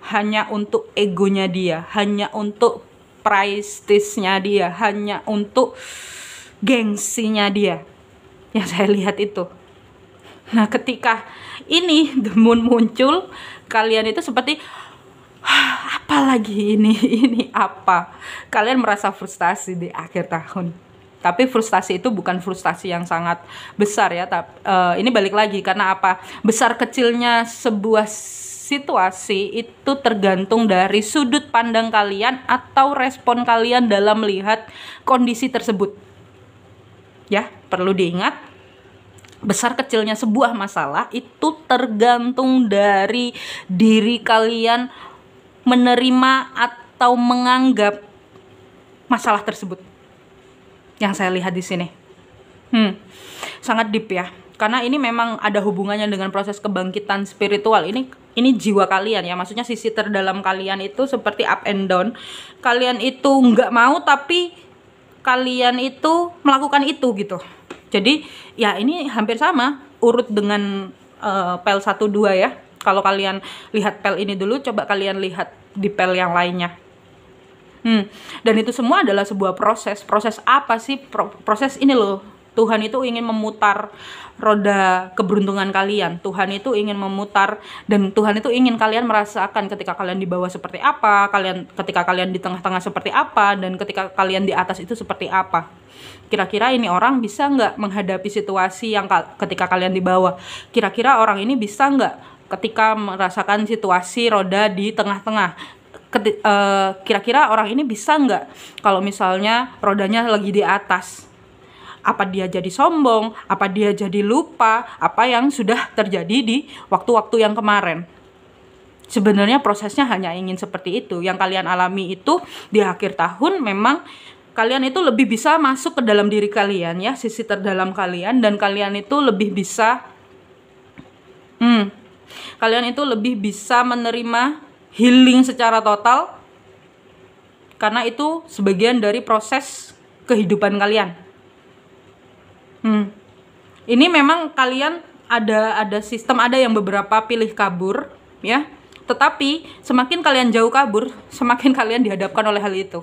hanya untuk egonya dia, hanya untuk prestisnya dia, hanya untuk gengsinya dia. Yang saya lihat itu. Nah, ketika ini The Moon muncul, kalian itu seperti, apa lagi ini? Ini apa? Kalian merasa frustasi di akhir tahun. Tapi frustasi itu bukan frustasi yang sangat besar ya. Ini balik lagi, karena apa? Besar kecilnya sebuah situasi itu tergantung dari sudut pandang kalian atau respon kalian dalam melihat kondisi tersebut. Ya, perlu diingat, besar kecilnya sebuah masalah itu tergantung dari diri kalian menerima atau menganggap masalah tersebut. Yang saya lihat di sini. Sangat deep ya. Karena ini memang ada hubungannya dengan proses kebangkitan spiritual. Ini jiwa kalian ya. Maksudnya sisi terdalam kalian itu seperti up and down. Kalian itu nggak mau, tapi kalian itu melakukan itu gitu. Jadi ya ini hampir sama urut dengan pel 1-2 ya. Kalau kalian lihat pel ini dulu, coba kalian lihat di pel yang lainnya. Dan itu semua adalah sebuah proses. Proses apa sih? Proses ini loh. Tuhan itu ingin memutar roda keberuntungan kalian. Tuhan itu ingin memutar, dan Tuhan itu ingin kalian merasakan ketika kalian di bawah seperti apa, ketika kalian di tengah-tengah seperti apa, dan ketika kalian di atas itu seperti apa. Kira-kira ini orang bisa nggak menghadapi situasi yang ketika kalian di bawah? Kira-kira orang ini bisa nggak ketika merasakan situasi roda di tengah-tengah? Kira-kira orang ini bisa nggak kalau misalnya rodanya lagi di atas? Apa dia jadi sombong? Apa dia jadi lupa apa yang sudah terjadi di waktu-waktu yang kemarin? Sebenarnya prosesnya hanya ingin seperti itu. Yang kalian alami itu di akhir tahun, memang kalian itu lebih bisa masuk ke dalam diri kalian ya, sisi terdalam kalian, dan kalian itu lebih bisa Kalian itu lebih bisa menerima healing secara total, karena itu sebagian dari proses kehidupan kalian. Ini memang kalian ada sistem, ada yang beberapa pilih kabur ya. Tetapi semakin kalian jauh kabur, semakin kalian dihadapkan oleh hal itu.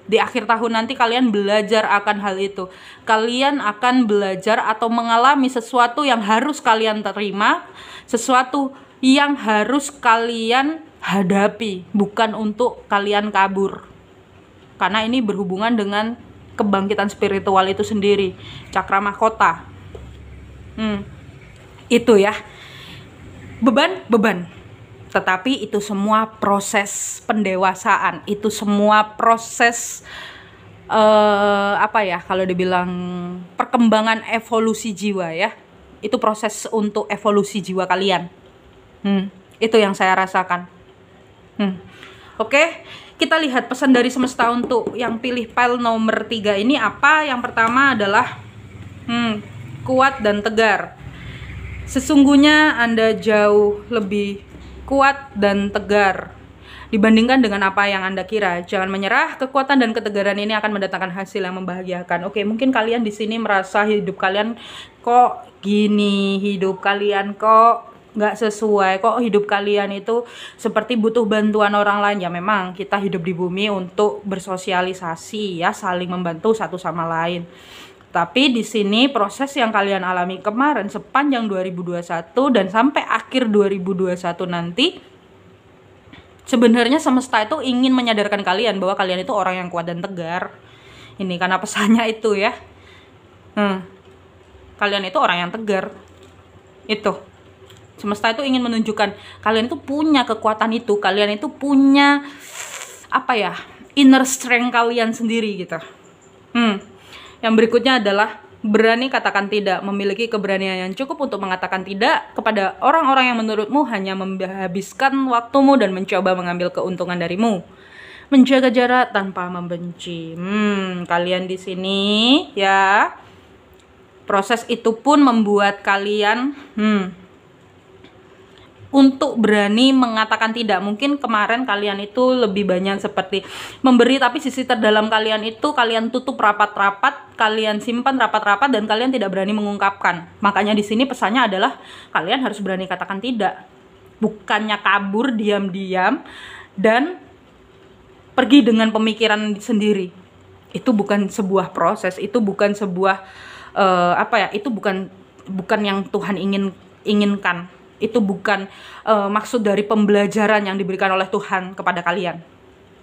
Di akhir tahun nanti kalian belajar akan hal itu. Kalian akan belajar atau mengalami sesuatu yang harus kalian terima, sesuatu yang harus kalian hadapi, bukan untuk kalian kabur. Karena ini berhubungan dengan kebangkitan spiritual itu sendiri, cakra mahkota. Itu ya. Beban. Tetapi itu semua proses pendewasaan, itu semua proses kalau dibilang perkembangan evolusi jiwa ya. Itu proses untuk evolusi jiwa kalian. Itu yang saya rasakan. Oke, kita lihat pesan dari semesta untuk yang pilih pile nomor 3 ini apa. Yang pertama adalah kuat dan tegar. Sesungguhnya Anda jauh lebih kuat dan tegar dibandingkan dengan apa yang Anda kira. Jangan menyerah, kekuatan dan ketegaran ini akan mendatangkan hasil yang membahagiakan. Oke, mungkin kalian di sini merasa hidup kalian kok gini, hidup kalian kok nggak sesuai, kok hidup kalian itu seperti butuh bantuan orang lain. Ya memang kita hidup di bumi untuk bersosialisasi ya, saling membantu satu sama lain. Tapi di sini proses yang kalian alami kemarin sepanjang 2021 dan sampai akhir 2021 nanti, sebenarnya semesta itu ingin menyadarkan kalian bahwa kalian itu orang yang kuat dan tegar. Ini karena pesannya itu ya. Kalian itu orang yang tegar. Itu. Semesta itu ingin menunjukkan kalian itu punya kekuatan itu, kalian itu punya inner strength kalian sendiri gitu. Yang berikutnya adalah berani katakan tidak, memiliki keberanian yang cukup untuk mengatakan tidak kepada orang-orang yang menurutmu hanya menghabiskan waktumu dan mencoba mengambil keuntungan darimu. Menjaga jarak tanpa membenci. Kalian di sini ya. Proses itu pun membuat kalian untuk berani mengatakan tidak. Mungkin kemarin kalian itu lebih banyak seperti memberi, tapi sisi terdalam kalian itu kalian tutup rapat-rapat, kalian simpan rapat-rapat dan kalian tidak berani mengungkapkan. Makanya di sini pesannya adalah kalian harus berani katakan tidak. Bukannya kabur diam-diam dan pergi dengan pemikiran sendiri. Itu bukan sebuah proses, itu bukan sebuah itu bukan yang Tuhan inginkan. Itu bukan maksud dari pembelajaran yang diberikan oleh Tuhan kepada kalian.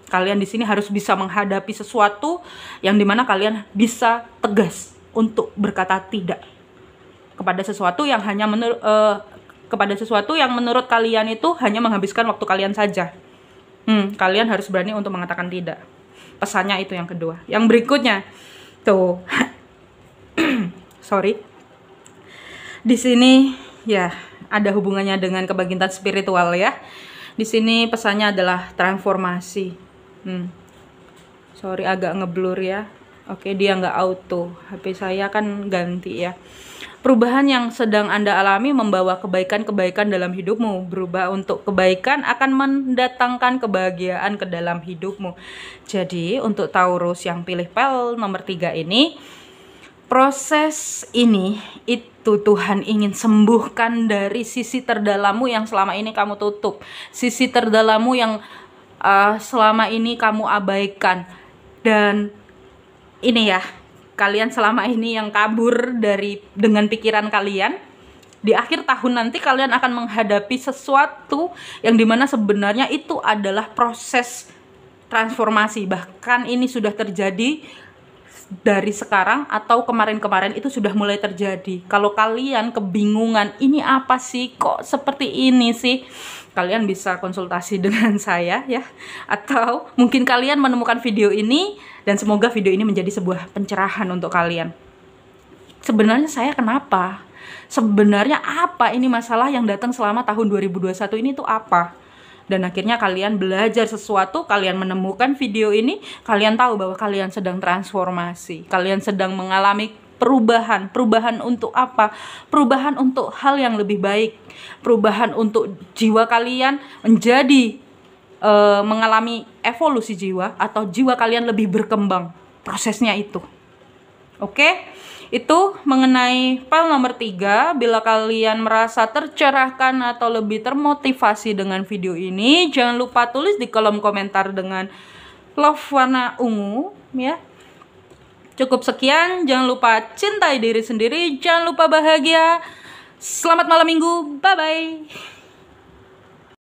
Kalian di sini harus bisa menghadapi sesuatu yang dimana kalian bisa tegas untuk berkata tidak kepada sesuatu yang hanya menurut kalian itu hanya menghabiskan waktu kalian saja. Kalian harus berani untuk mengatakan tidak. Pesannya itu yang kedua. Yang berikutnya tuh, sorry, di sini ya. Ada hubungannya dengan kebangkitan spiritual ya. Di sini pesannya adalah transformasi. Sorry agak ngeblur ya. Oke, dia nggak auto. HP saya kan ganti ya. Perubahan yang sedang Anda alami membawa kebaikan-kebaikan dalam hidupmu. Berubah untuk kebaikan akan mendatangkan kebahagiaan ke dalam hidupmu. Jadi untuk Taurus yang pilih pel nomor 3 ini, proses ini itu Tuhan ingin sembuhkan dari sisi terdalammu yang selama ini kamu tutup, sisi terdalammu yang selama ini kamu abaikan. Dan ini ya, kalian selama ini yang kabur dengan pikiran kalian, di akhir tahun nanti kalian akan menghadapi sesuatu yang dimana sebenarnya itu adalah proses transformasi. Bahkan ini sudah terjadi dari sekarang atau kemarin-kemarin itu sudah mulai terjadi. Kalau kalian kebingungan, ini apa sih, kok seperti ini sih, kalian bisa konsultasi dengan saya ya. Atau mungkin kalian menemukan video ini dan semoga video ini menjadi sebuah pencerahan untuk kalian. Sebenarnya saya kenapa? Sebenarnya apa ini masalah yang datang selama tahun 2021 ini tuh apa? Dan akhirnya kalian belajar sesuatu, kalian menemukan video ini, kalian tahu bahwa kalian sedang transformasi, kalian sedang mengalami perubahan. Perubahan untuk apa? Perubahan untuk hal yang lebih baik. Perubahan untuk jiwa kalian menjadi mengalami evolusi jiwa, atau jiwa kalian lebih berkembang. Prosesnya itu. Oke? Itu mengenai file nomor 3. Bila kalian merasa tercerahkan atau lebih termotivasi dengan video ini, jangan lupa tulis di kolom komentar dengan love warna ungu ya. Cukup sekian, jangan lupa cintai diri sendiri, jangan lupa bahagia. Selamat malam minggu, bye bye.